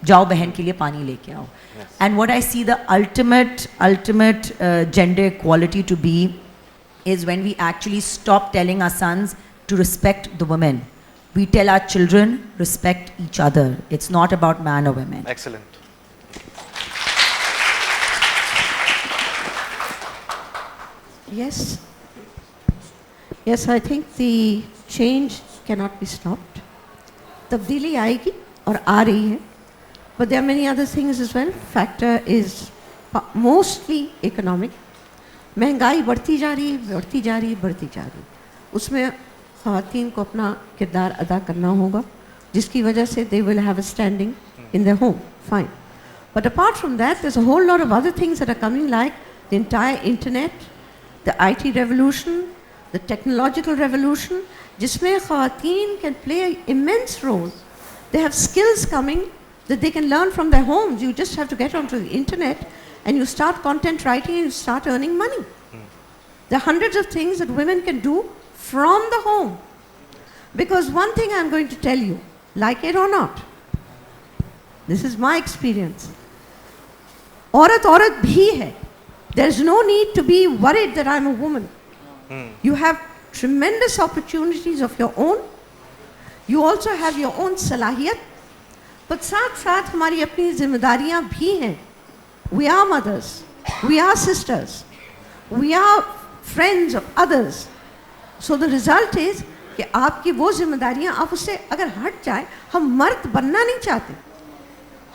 जाओ बहन के लिए पानी लेके आओ. And what I see the ultimate gender equality to be is when we actually stop telling our sons to respect the women. We tell our children respect each other. It's not about man or women.
Excellent.
Yes. Yes, I think the change cannot be stopped. तब्दीली आएगी और आ रही है. But there are many other things as well. Factor is mostly economic. महंगाई बढ़ती जा रही है. उसमें ख़वातीन को अपना किरदार अदा करना होगा, जिसकी वजह से they will have a standing in their home. Fine. But apart from that, there's a whole lot of other things that are coming, like the entire internet, the IT revolution, the technological revolution, जिसमें ख़वातीन can play an immense role. They have skills coming that they can learn from their homes. You just have to get onto the internet and you start content writing and you start earning money. There are hundreds of things that women can do from the home. Because one thing I'm going to tell you, like it or not, this is my experience. औरत भी है. There's no need to be worried that I'm a woman. You have tremendous opportunities of your own. You also have your own salahiyat. But साथ साथ हमारी अपनी जिम्मेदारियां भी हैं. We are mothers. We are sisters. We are friends of others. So the result is कि आपकी वो जिम्मेदारियां आप उससे अगर हट जाए, हम मर्द बनना नहीं चाहते,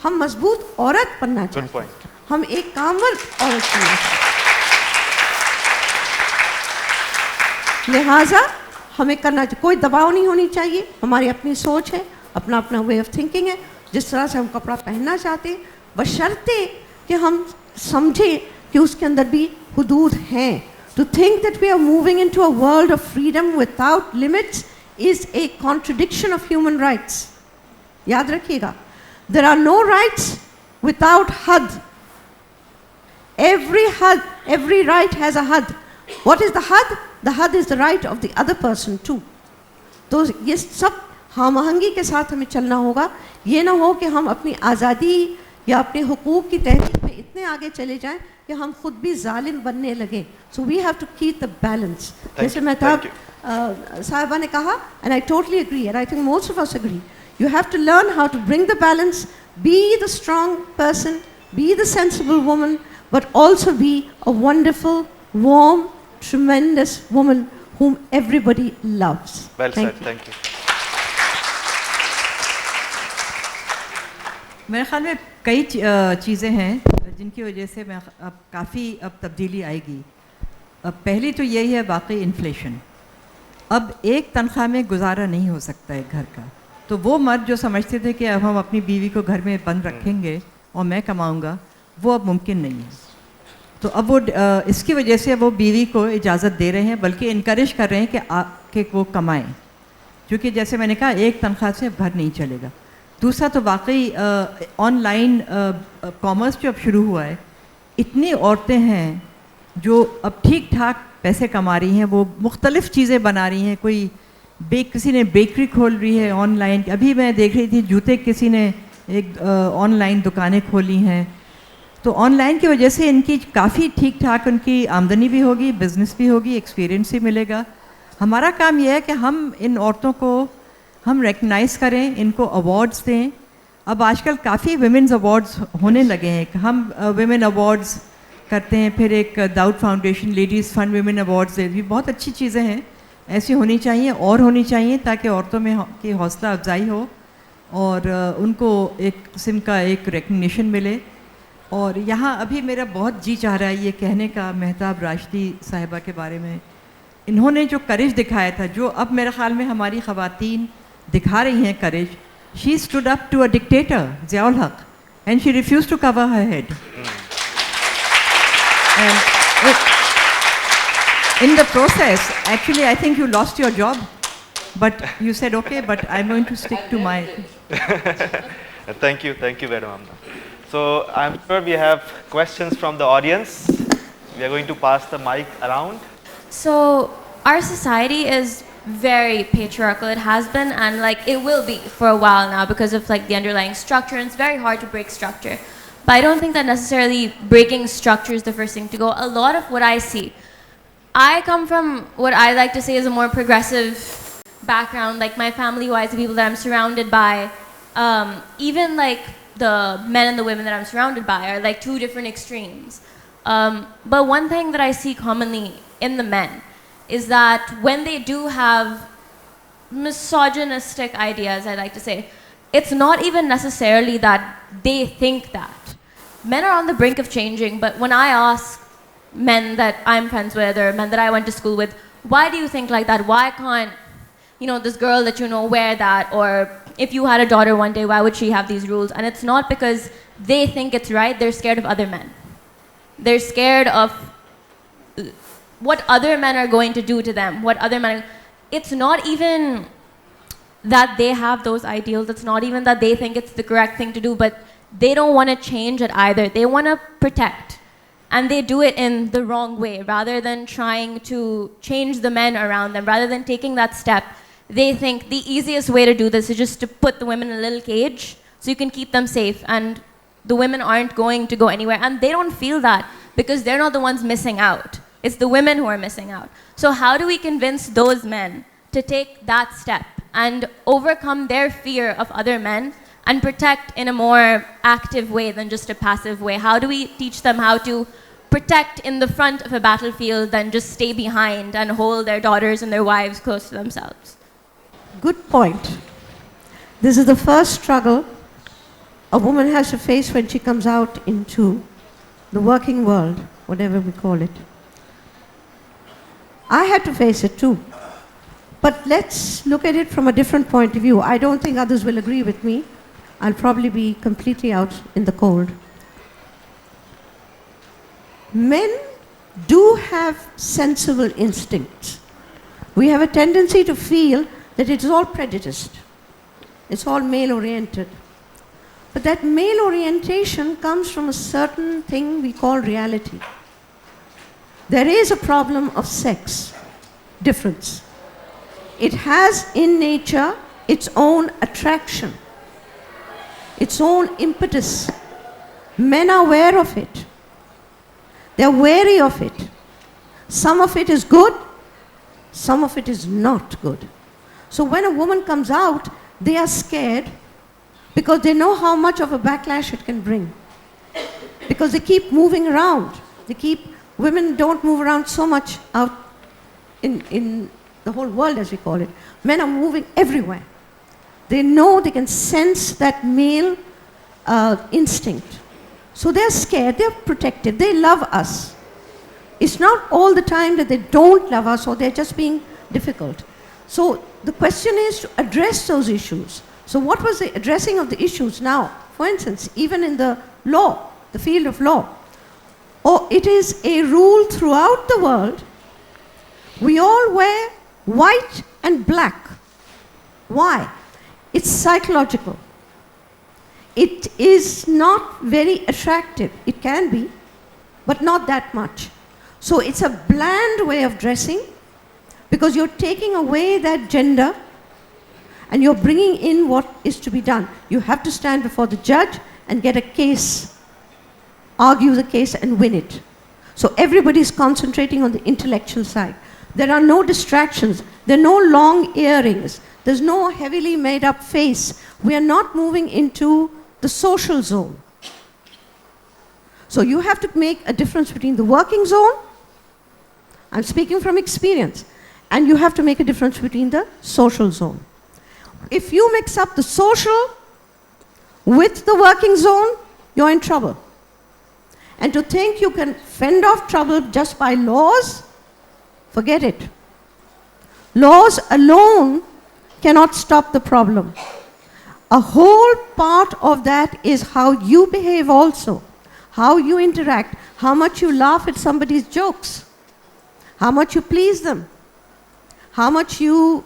हम मजबूत औरत बनना चाहते हैं. हम एक कामवर औरत बनना चाहते. लिहाजा हमें करना चाहिए, कोई दबाव नहीं होनी चाहिए. हमारी अपनी सोच है, अपना अपना वे ऑफ थिंकिंग है. जिस तरह से हम कपड़ा पहनना चाहते हैं, बशर्ते कि हम समझें
कि उसके अंदर भी हुदूद हैं. To think that we are moving into a world of freedom without limits is a contradiction of human rights. याद रखिएगा. There are no rights without had. Every right has a had. What is the had? The had is the right of the other person too. तो ये सब हमआहंगी के साथ हमें चलना होगा. ये ना हो कि हम अपनी आज़ादी या अपने हुकूक की तहरीक में इतने आगे चले जाएं कि हम खुद भी जालिम बनने लगे. So we have to keep the balance. जैसे मेहताब साहिबा ने कहा, and I totally agree, and I think most of us agree. You have to learn how to bring the balance, be the strong person, be the sensible woman, but also be a wonderful, warm, tremendous woman whom everybody loves.
Well said. Thank you.
मेरे ख्याल में कई चीज़ें हैं जिनकी वजह से मैं अब काफ़ी अब तब्दीली आएगी. अब पहली तो यही है वाकई इन्फ्लेशन. अब एक तनख्वाह में गुजारा नहीं हो सकता है घर का. तो वो मर्द जो समझते थे कि अब हम अपनी बीवी को घर में बंद रखेंगे और मैं कमाऊंगा, वो अब मुमकिन नहीं है. तो अब वो इसकी वजह से वो बीवी को इजाज़त दे रहे हैं, बल्कि इनकरेज कर रहे हैं कि वो कमाएं, क्योंकि जैसे मैंने कहा एक तनख्वाह से अब घर नहीं चलेगा. दूसरा तो वाकई ऑनलाइन कॉमर्स जो अब शुरू हुआ है, इतनी औरतें हैं जो अब ठीक ठाक पैसे कमा रही हैं. वो मुख्तलिफ़ चीज़ें बना रही हैं. कोई किसी ने बेकरी खोल रही है ऑनलाइन. अभी मैं देख रही थी जूते किसी ने एक ऑनलाइन दुकानें खोली हैं. तो ऑनलाइन की वजह से इनकी काफ़ी ठीक ठाक उनकी आमदनी भी होगी, बिज़नेस भी होगी, एक्सपीरियंस भी मिलेगा. हमारा काम यह है कि हम इन औरतों को हम रिकग्नाइज़ करें, इनको अवार्ड्स दें. अब आजकल काफ़ी वुमेंस अवार्ड्स होने लगे हैं. हम वुमेन अवार्ड्स करते हैं, फिर एक Dawood foundation ladies fund women awards दे. भी बहुत अच्छी चीज़ें हैं, ऐसी होनी चाहिए और होनी चाहिए, ताकि औरतों में की हौसला अफजाई हो और उनको एक किस्म का एक रिकग्निशन मिले. और यहाँ अभी मेरा बहुत जी चाह रहा है ये कहने का मेहताब राशिदी साहिबा के बारे में. इन्होंने जो करेज दिखाया था, जो अब मेरे ख़्याल में हमारी ख़वातीन दिखा रही हैं courage. She stood up to a dictator Ziaul Haq and she refuse to cover her head. And in the process, actually, I think you lost your job, but you said, okay, but I'm going to stick to my...
Thank you, Madam Amna. So I'm sure we have questions from the audience. We are going to pass the mic around.
So our society is very patriarchal. It has been, and like it will be for a while now because of like the underlying structure, and it's very hard to break structure. But I don't think that necessarily breaking structure is the first thing to go. A lot of what I see, I come from what I like to say is a more progressive background, like my family-wise, the people that I'm surrounded by, even like the men and the women that I'm surrounded by are like two different extremes. But one thing that I see commonly in the men is that when they do have misogynistic ideas, I like to say, it's not even necessarily that they think that. Men are on the brink of changing, but when I ask men that I'm friends with or men that I went to school with, why do you think like that? Why can't, this girl that you know wear that? Or if you had a daughter one day, why would she have these rules? And it's not because they think it's right. They're scared of other men. They're scared of what other men are going to do to them. It's not even that they have those ideals. It's not even that they think it's the correct thing to do, but they don't want to change it either. They want to protect. And they do it in the wrong way. Rather than trying to change the men around them, rather than taking that step, they think the easiest way to do this is just to put the women in a little cage so you can keep them safe. And the women aren't going to go anywhere. And they don't feel that because they're not the ones missing out. It's the women who are missing out. So how do we convince those men to take that step and overcome their fear of other men and protect in a more active way than just a passive way? How do we teach them how to protect in the front of a battlefield than just stay behind and hold their daughters and their wives close to themselves?
Good point. This is the first struggle a woman has to face when she comes out into the working world, whatever we call it. I had to face it too. But let's look at it from a different point of view. I don't think others will agree with me. I'll probably be completely out in the cold. Men do have sensible instincts. We have a tendency to feel that it is all prejudiced. It's all male-oriented. But that male orientation comes from a certain thing we call reality. There is a problem of sex difference. It has in nature its own attraction, its own impetus. Men are aware of it. They're wary of it. Some of it is good, some of it is not good. So when a woman comes out, they are scared because they know how much of a backlash it can bring. Because they keep moving around. Women don't move around so much out in the whole world, as we call it. Men are moving everywhere. They know, they can sense that male instinct. So they're scared, they're protected, they love us. It's not all the time that they don't love us or they're just being difficult. So the question is to address those issues. So what was the addressing of the issues now? For instance, even in the law, the field of law, it is a rule throughout the world. We all wear white and black. Why? It's psychological. It is not very attractive. It can be, but not that much. So it's a bland way of dressing because you're taking away that gender and you're bringing in what is to be done. You have to stand before the judge and get a case, argue the case and win it. So everybody's concentrating on the intellectual side. There are no distractions. There are no long earrings. There's no heavily made up face. We are not moving into the social zone. So you have to make a difference between the working zone, I'm speaking from experience, and you have to make a difference between the social zone. If you mix up the social with the working zone, you're in trouble. And to think you can fend off trouble just by laws, forget it. Laws alone cannot stop the problem. A whole part of that is how you behave also, how you interact, how much you laugh at somebody's jokes, how much you please them, how much you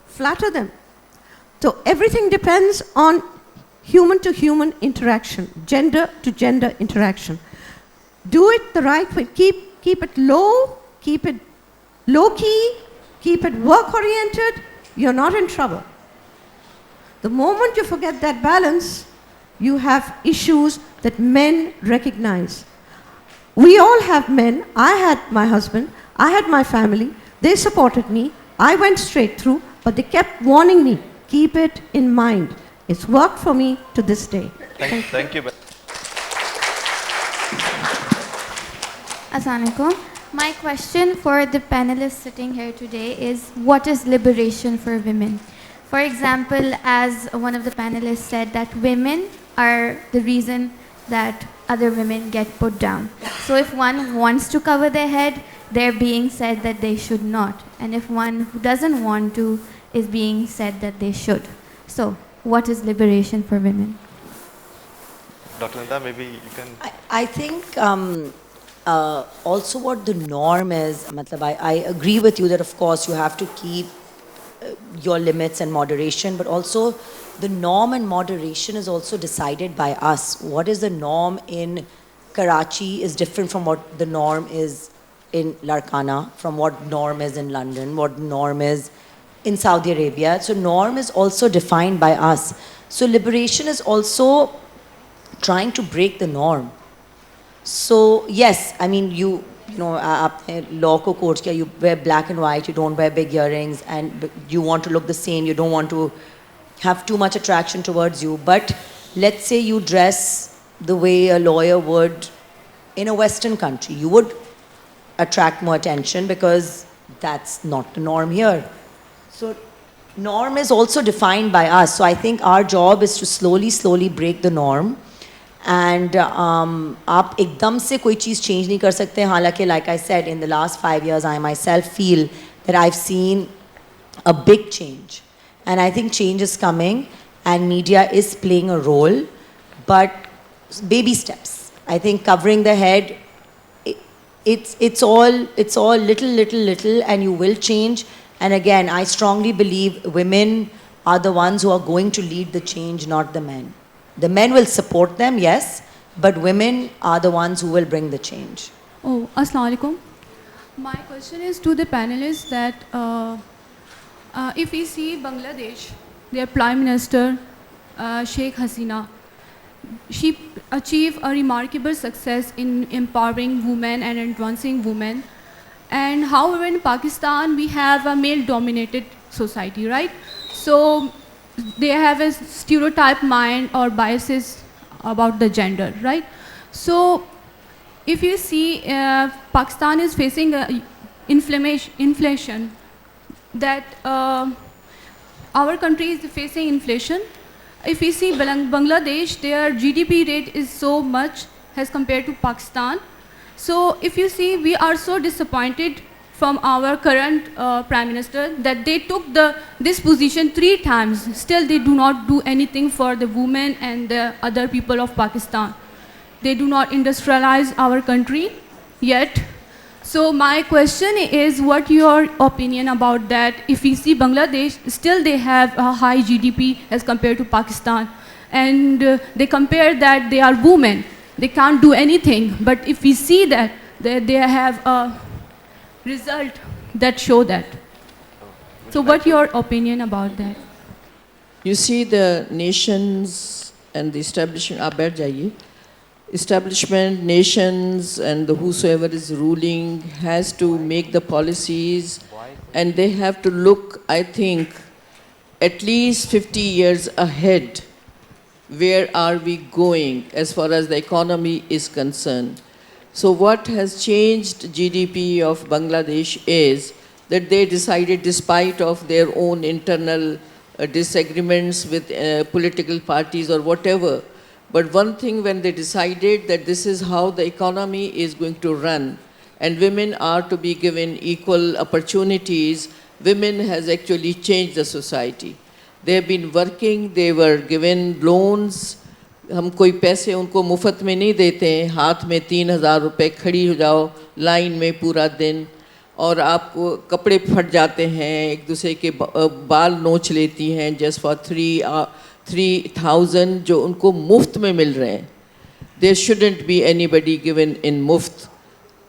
flatter them. So everything depends on human to human interaction, gender to gender interaction. Do it the right way. Keep it low, keep it low-key, keep it work-oriented, you're not in trouble. The moment you forget that balance, you have issues that men recognize. We all have men. I had my husband, I had my family, they supported me, I went straight through, but they kept warning me, keep it in mind. It's worked for me to this day.
Thank you.
Assalamualaikum. My question for the panelists sitting here today is, what is liberation for women? For example, as one of the panelists said, that women are the reason that other women get put down. So if one wants to cover their head, they're being said that they should not. And if one who doesn't want to is being said that they should. So what is liberation for women?
Dr. Nanda, maybe you can...
I think also what the norm is, I agree with you that of course you have to keep your limits and moderation, but also the norm and moderation is also decided by us. What is the norm in Karachi is different from what the norm is in Larkana, from what norm is in London, what norm is in Saudi Arabia. So norm is also defined by us. So liberation is also trying to break the norm. So yes, I mean you know, law ko quote kiya, you wear black and white, you don't wear big earrings, and you want to look the same, you don't want to have too much attraction towards you. But let's say you dress the way a lawyer would in a Western country, you would attract more attention because that's not the norm here. So norm is also defined by us. So I think our job is to slowly break the norm. And आप एकदम से कोई चीज़ change नहीं कर सकते. हालांकि like I said, in the last 5 years, I myself feel that I've seen a big change. And I think change is coming and media is playing a role, but baby steps. I think covering the head, it's all little, and you will change. And again, I strongly believe women are the ones who are going to lead the change, not the men. The men will support them, yes, but women are the ones who will bring the change.
Oh, Assalamu alaikum. My question is to the panelists that if we see Bangladesh, their Prime Minister, Sheikh Hasina, she achieved a remarkable success in empowering women and advancing women. And however, in Pakistan, we have a male-dominated society, right? So they have a stereotype mind or biases about the gender, right? So if you see Pakistan is facing inflation, that our country is facing inflation. If we see Bangladesh, their GDP rate is so much as compared to Pakistan. So if you see, we are so disappointed from our current Prime Minister that they took this position 3 times. Still, they do not do anything for the women and the other people of Pakistan. They do not industrialize our country yet. So my question is, what your opinion about that? If we see Bangladesh, still they have a high GDP as compared to Pakistan. And they compare that they are women. They can't do anything. But if we see that they have a result that show that. So what your opinion about that?
You see, the nations and the establishment, nations and the whosoever is ruling has to make the policies, and they have to look, I think, at least 50 years ahead. Where are we going as far as the economy is concerned? So what has changed GDP of Bangladesh is that they decided, despite of their own internal disagreements with political parties or whatever, but one thing, when they decided that this is how the economy is going to run and women are to be given equal opportunities, women has actually changed the society. They have been working, they were given loans. हम कोई पैसे उनको मुफ्त में नहीं देते हैं, हाथ में 3,000 रुपए, खड़ी हो जाओ लाइन में पूरा दिन, और आपको कपड़े फट जाते हैं, एक दूसरे के बाल नोच लेती हैं just for 3,000 जो उनको मुफ्त में मिल रहे हैं. There shouldn't be anybody given in मुफ्त.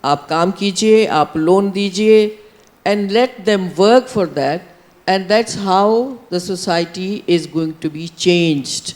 आप काम कीजिए, आप लोन दीजिए, and let them work for that, and that's how the society is going to be changed.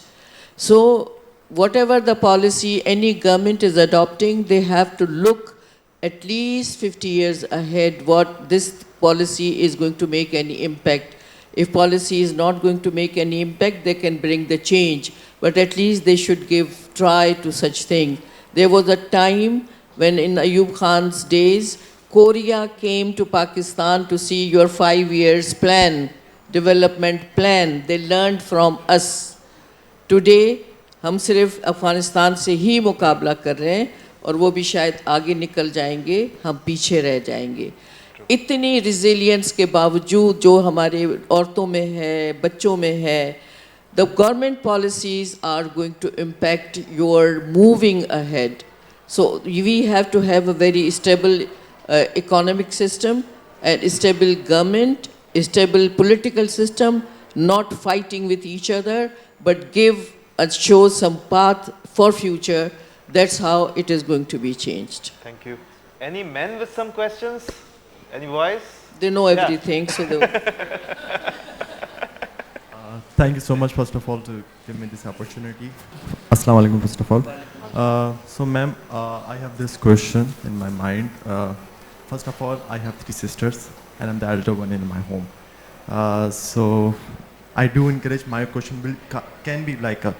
So whatever the policy any government is adopting, they have to look at least 50 years ahead what this policy is going to make any impact. If policy is not going to make any impact, they can bring the change, but at least they should give try to such thing. There was a time when in Ayub Khan's days, Korea came to Pakistan to see your 5 years plan, development plan. They learned from us. Today, हम सिर्फ अफ़गानिस्तान से ही मुकाबला कर रहे हैं, और वो भी शायद आगे निकल जाएंगे, हम पीछे रह जाएंगे. इतनी resilience के बावजूद जो हमारे औरतों में है, बच्चों में है, the government policies are going to impact your moving ahead. So we have to have a very stable economic system, and stable government, a stable political system, not fighting with each other, but give and show some path for future. That's how it is going to be changed.
Thank you. Any men with some questions? Any boys?
They know everything, so they
Thank you so much, first of all, to give me this opportunity. Assalamu alaikum, first of all. So, ma'am, I have this question in my mind. First of all, I have 3 sisters, and I'm the elder one in my home. So, I do encourage my question can be like a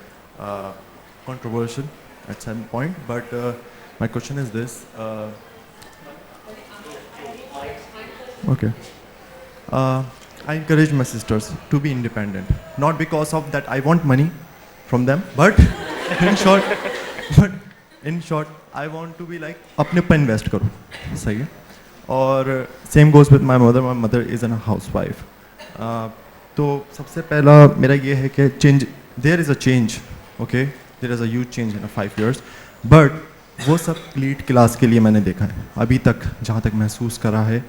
controversial at some point, but my question is this. Okay. I encourage my sisters to be independent, not because of that I want money from them, but in short, I want to be like अपने पर invest करो, सही है. और same goes with my mother. My mother is a housewife. तो सबसे पहला मेरा ये है कि change. There is a change, okay? There is a huge change in 5 years, but वो सब एलीट क्लास के लिए मैंने देखा है अभी तक, जहाँ तक महसूस करा है।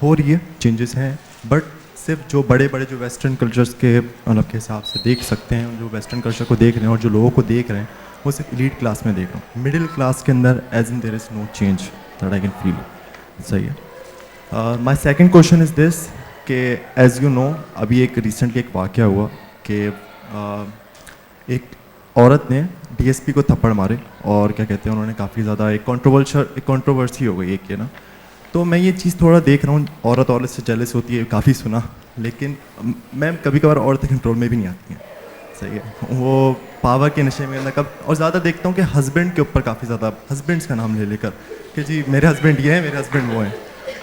हो रही है, चेंजेस हैं, बट सिर्फ जो बड़े बड़े जो वेस्टर्न कल्चर्स के मतलब के हिसाब से देख सकते हैं, जो वेस्टर्न कल्चर को देख रहे हैं और जो लोगों को देख रहे हैं, वो सिर्फ एलीट क्लास में देख रहा हूँ। मिडिल क्लास के अंदर as in there is no change that I can feel. सही है। My second question is this कि एज़ यू नो अभी एक रिसेंटली एक वाक़या हुआ कि एक औरत ने डीएसपी को थप्पड़ मारे और क्या कहते हैं उन्होंने काफ़ी ज़्यादा एक कंट्रोवर्सी हो गई एक, ये ना। तो मैं ये चीज़ थोड़ा देख रहा हूँ, औरत से जेलस होती है, काफ़ी सुना, लेकिन मैं कभी कभार औरतें कंट्रोल में भी नहीं आती हैं। सही है, वो पावर के नशे में अंदर कब, और ज़्यादा देखता हूँ कि हस्बैंड के ऊपर काफ़ी ज़्यादा, हस्बैंड्स का नाम ले लेकर कि जी मेरे हस्बैंड ये हैं, मेरे हस्बैंड वो हैं।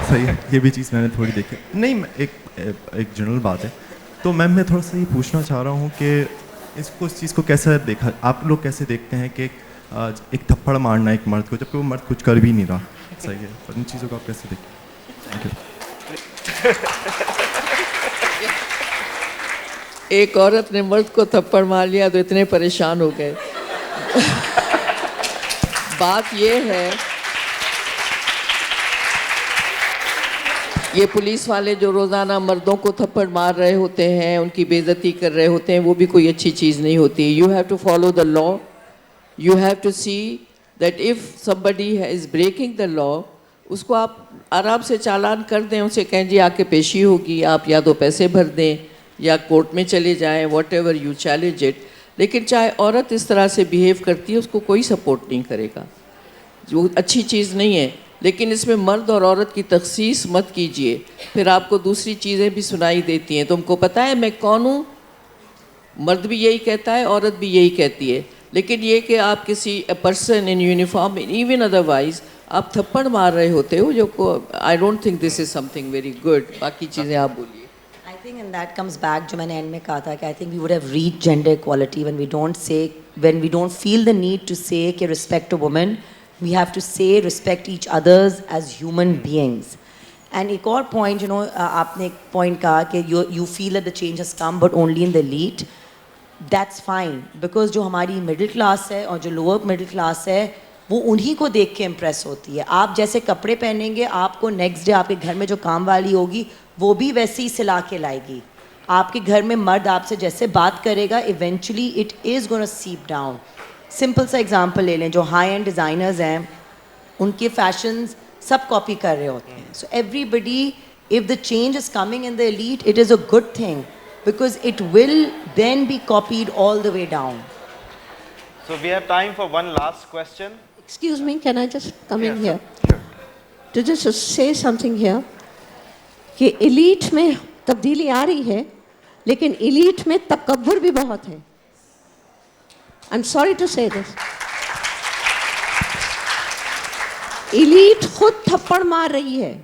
सही है, ये भी चीज़ मैंने थोड़ी देखी। नहीं, एक जनरल बात है। तो मैम मैं थोड़ा सा ये पूछना चाह रहा हूँ कि इस चीज़ को कैसे देखा, आप लोग कैसे देखते हैं कि एक थप्पड़ मारना एक मर्द को, जबकि वो मर्द कुछ कर भी नहीं रहा। सही है, पर इन चीज़ों को आप कैसे देखते हैं?
एक औरत ने मर्द को थप्पड़ मार लिया तो इतने परेशान हो गए। बात ये है, ये पुलिस वाले जो रोज़ाना मर्दों को थप्पड़ मार रहे होते हैं, उनकी बेइज्जती कर रहे होते हैं, वो भी कोई अच्छी चीज़ नहीं होती। You have to follow the law, you have to see that if somebody is breaking the law, उसको आप आराम से चालान कर दें, उसे कहें जी आके पेशी होगी, आप या तो पैसे भर दें या कोर्ट में चले जाएं, whatever you challenge it। लेकिन चाहे औरत इस तरह से बिहेव करती है, उसको कोई सपोर्ट नहीं करेगा, जो अच्छी चीज़ नहीं है। लेकिन इसमें मर्द और औरत की तखसीस मत कीजिए, फिर आपको दूसरी चीज़ें भी सुनाई देती हैं। तुमको पता है मैं कौन हूँ? मर्द भी यही कहता है, औरत भी यही कहती है। लेकिन ये कि आप किसी person in uniform, even otherwise आप थप्पड़ मार रहे होते हो, जो को I don't think this is something very good. बाकी चीज़ें आप बोलिए।
I think and that comes back जो मैंने end में कहा था कि I think we would have reached gender equality when we don't feel the need to say कि respect a woman, we have to say respect each others as human beings. And एक और point, you know, आपने एक point कहा कि you feel that the change has come but only in the elite. That's fine, because जो हमारी middle class है और जो लोअर मिडिल क्लास है वो उन्हीं को देख के इम्प्रेस होती है। आप जैसे कपड़े पहनेंगे, आपको नेक्स्ट डे आपके घर में जो काम वाली होगी वो भी वैसे ही सिला के लाएगी। आपके घर में मर्द आपसे जैसे बात करेगा, इवेंचुअली इट इज़ गोना सीप डाउन। सिंपल सा एग्जांपल ले लें, जो हाई एंड डिज़ाइनर्स हैं उनके फैशंस सब कॉपी कर रहे होते हैं। So everybody, if the change is coming in the elite, it is a good thing, because it will then be copied all the way down.
So we have time for one last question.
Excuse me, can I just come in here?
Sure.
To just say something here, कि elite में तब्दीली आ रही है, लेकिन elite में तकब्बुर भी बहुत है. I'm sorry to say this. elite खुद थप्पड़ मार रही है.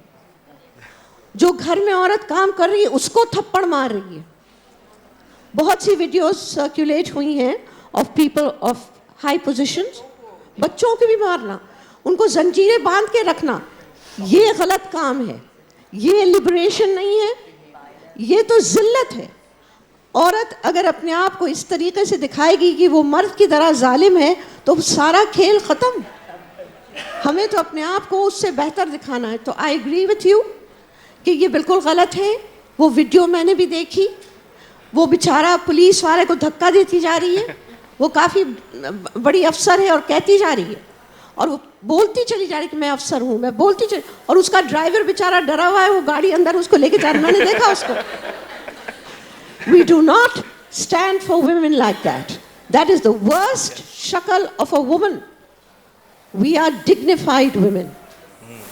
जो घर में औरत काम कर रही है उसको थप्पड़ मार रही है. बहुत सी वीडियोस सर्कुलेट हुई हैं of people of high positions, बच्चों के भी मारना, उनको जंजीरें बांध के रखना, ये गलत काम है, ये लिबरेशन नहीं है, ये तो जिल्लत है। औरत अगर अपने आप को इस तरीके से दिखाएगी कि वो मर्द की तरह जालिम है तो सारा खेल ख़त्म। हमें तो अपने आप को उससे बेहतर दिखाना है। तो आई एग्री विथ यू कि ये बिल्कुल गलत है। वो वीडियो मैंने भी देखी, वो बेचारा पुलिस वाले को धक्का देती जा रही है, वो काफ़ी बड़ी अफसर है और कहती जा रही है और वो बोलती चली जा रही कि मैं अफसर हूँ, मैं बोलती चली, और उसका ड्राइवर बेचारा डरा हुआ है, वो गाड़ी अंदर उसको लेके जा रहा है, मैंने देखा उसको। We do not stand for women like that. That is the worst shakal of a woman. We are dignified women.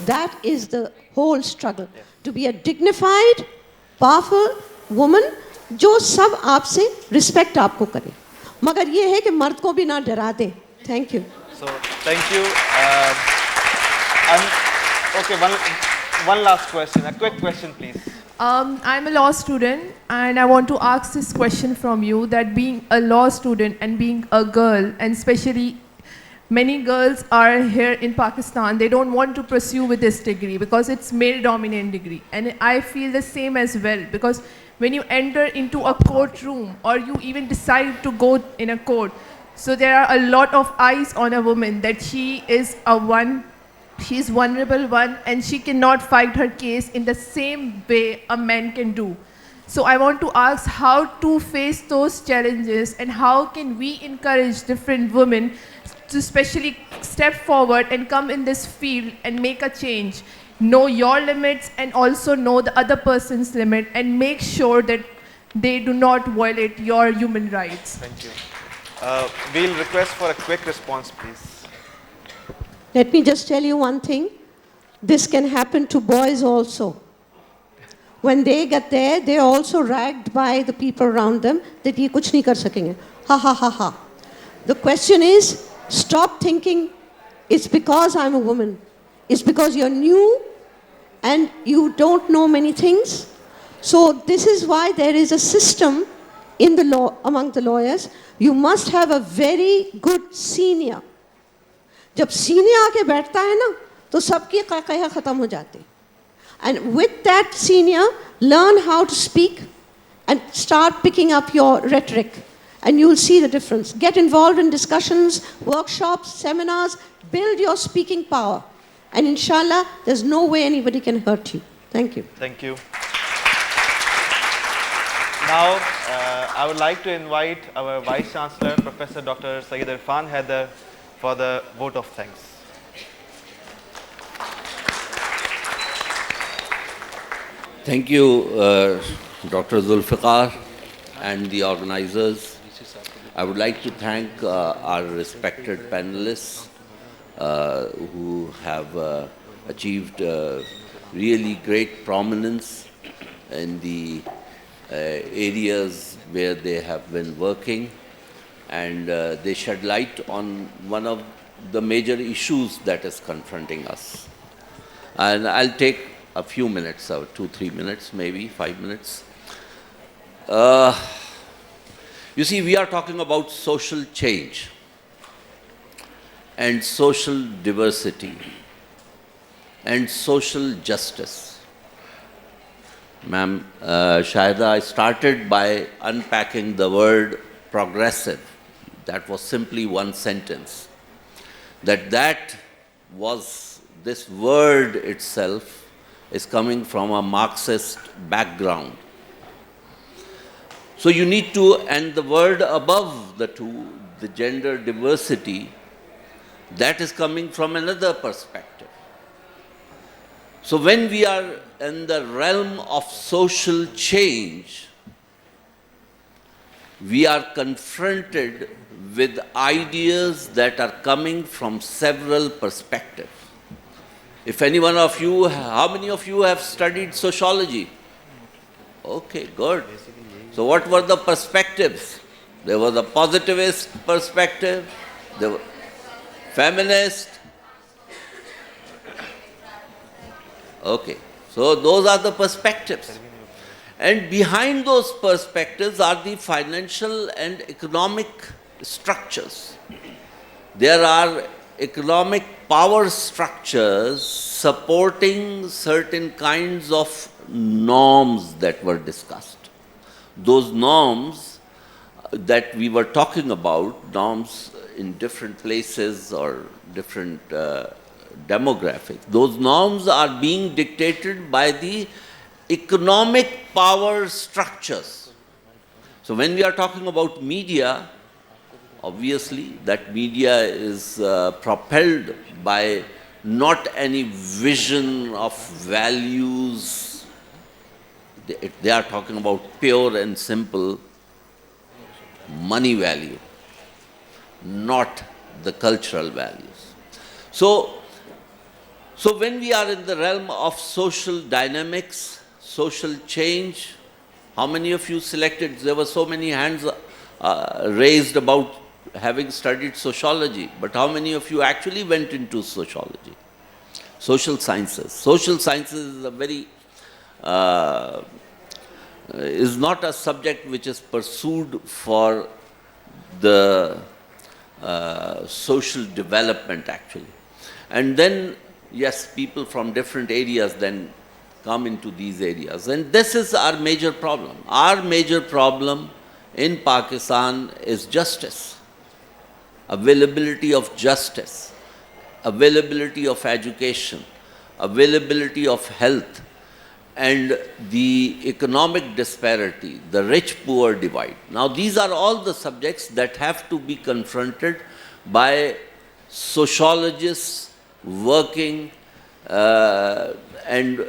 That is the whole struggle. To be a dignified, powerful woman, जो सब आपसे respect आपको करे, मगर ये है कि मर्द को भी ना डरा दे। Thank you.
So thank you. Okay, one last question. A quick question, please.
I'm a law student and I want to ask this question from you, that being a law student and being a girl, and especially many girls are here in Pakistan, they don't want to pursue with this degree because it's male dominant degree, and I feel the same as well, because when you enter into a courtroom or you even decide to go in a court, So there are a lot of eyes on a woman that she is she's vulnerable one, and she cannot fight her case in the same way a man can do. So I want to ask how to face those challenges, and how can we encourage different women to especially step forward and come in this field and make a change. Know your limits and also know the other person's limit, and make sure that they do not violate your human rights.
Thank you. We'll request for a quick response, please.
Let me just tell you one thing. This can happen to boys also. When they get there, they're also ragged by the people around them that ye kuch nahi kar sakenge. Ha ha ha ha. The question is, stop thinking it's because I'm a woman. It's because you're new and you don't know many things. So this is why there is a system in the law, among the lawyers. You must have a very good senior. जब senior आके बैठता है ना, तो सबकी क़ाक़या ख़त्म हो जाती. And with that senior, learn how to speak and start picking up your rhetoric. And you'll see the difference. Get involved in discussions, workshops, seminars, build your speaking power. And inshallah, there's no way anybody can hurt you. Thank you.
Thank you. Now, I would like to invite our Vice Chancellor, Professor Dr. Syed Irfan Haider, for the vote of thanks.
Thank you, Dr. Zulfiqar and the organizers. I would like to thank our respected panelists who have achieved really great prominence in the areas where they have been working, and they shed light on one of the major issues that is confronting us. And I'll take a few minutes, 2-3 minutes, maybe 5 minutes. You see, we are talking about social change and social diversity and social justice. Ma'am, Shahida, I started by unpacking the word progressive. That was simply one sentence. That was, this word itself is coming from a Marxist background. So you need to, and the word above the two, the gender diversity, that is coming from another perspective. So when we are in the realm of social change, we are confronted with ideas that are coming from several perspectives. If any one of you, how many of you have studied sociology? Okay, good. So what were the perspectives? There was a positivist perspective, there were feminist. Okay, so those are the perspectives. And behind those perspectives are the financial and economic structures. There are economic power structures supporting certain kinds of norms that were discussed. Those norms that we were talking about, norms in different places or different demographics, those norms are being dictated by the economic power structures. So when we are talking about media, obviously that media is propelled by not any vision of values. They are talking about pure and simple money value, not the cultural values. So when we are in the realm of social dynamics, social change, how many of you selected? There were so many hands raised about having studied sociology, but how many of you actually went into sociology? Social sciences. Social sciences is a very is not a subject which is pursued for the social development actually. And then, yes, people from different areas then come into these areas. And this is our major problem. Our major problem in Pakistan is justice. availability of justice, availability of education, availability of health, and the economic disparity, the rich-poor divide. Now, these are all the subjects that have to be confronted by sociologists working and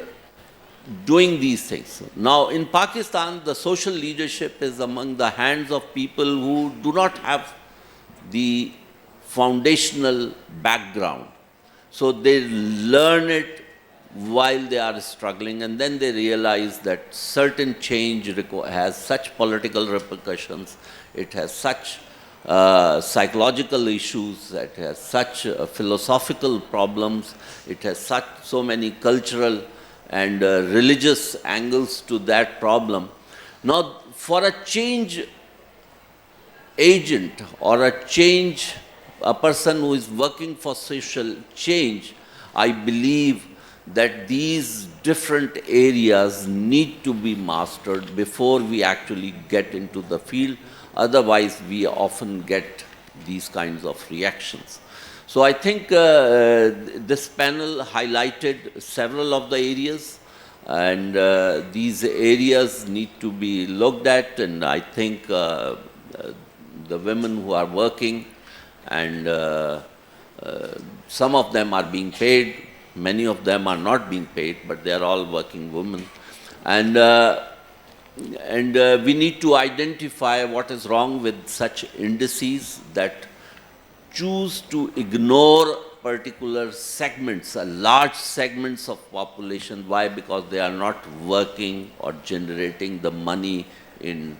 doing these things. Now, in Pakistan, the social leadership is among the hands of people who do not have the foundational background. So they learn it while they are struggling, and then they realize that certain change has such political repercussions, it has such psychological issues, it has such philosophical problems, it has so many cultural and religious angles to that problem. Now, for a change agent or a person who is working for social change, I believe that these different areas need to be mastered before we actually get into the field. Otherwise, we often get these kinds of reactions. So I think this panel highlighted several of the areas, and these areas need to be looked at, and I think the women who are working, and some of them are being paid, many of them are not being paid, but they are all working women. And we need to identify what is wrong with such indices that choose to ignore particular segments, large segments of population. Why? Because they are not working or generating the money in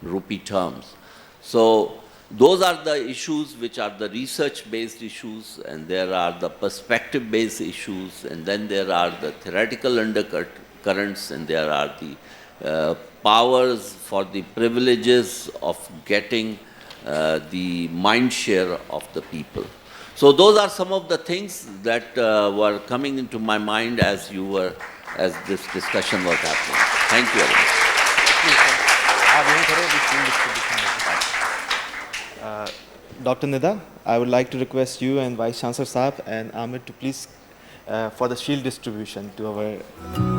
rupee terms. So those are the issues which are the research-based issues, and there are the perspective-based issues, and then there are the theoretical undercurrents, and there are the powers for the privileges of getting the mind share of the people. So those are some of the things that were coming into my mind as this discussion was happening. Thank you very much.
Dr. Nida, I would like to request you and Vice Chancellor Saab and Amit to please for the shield distribution to our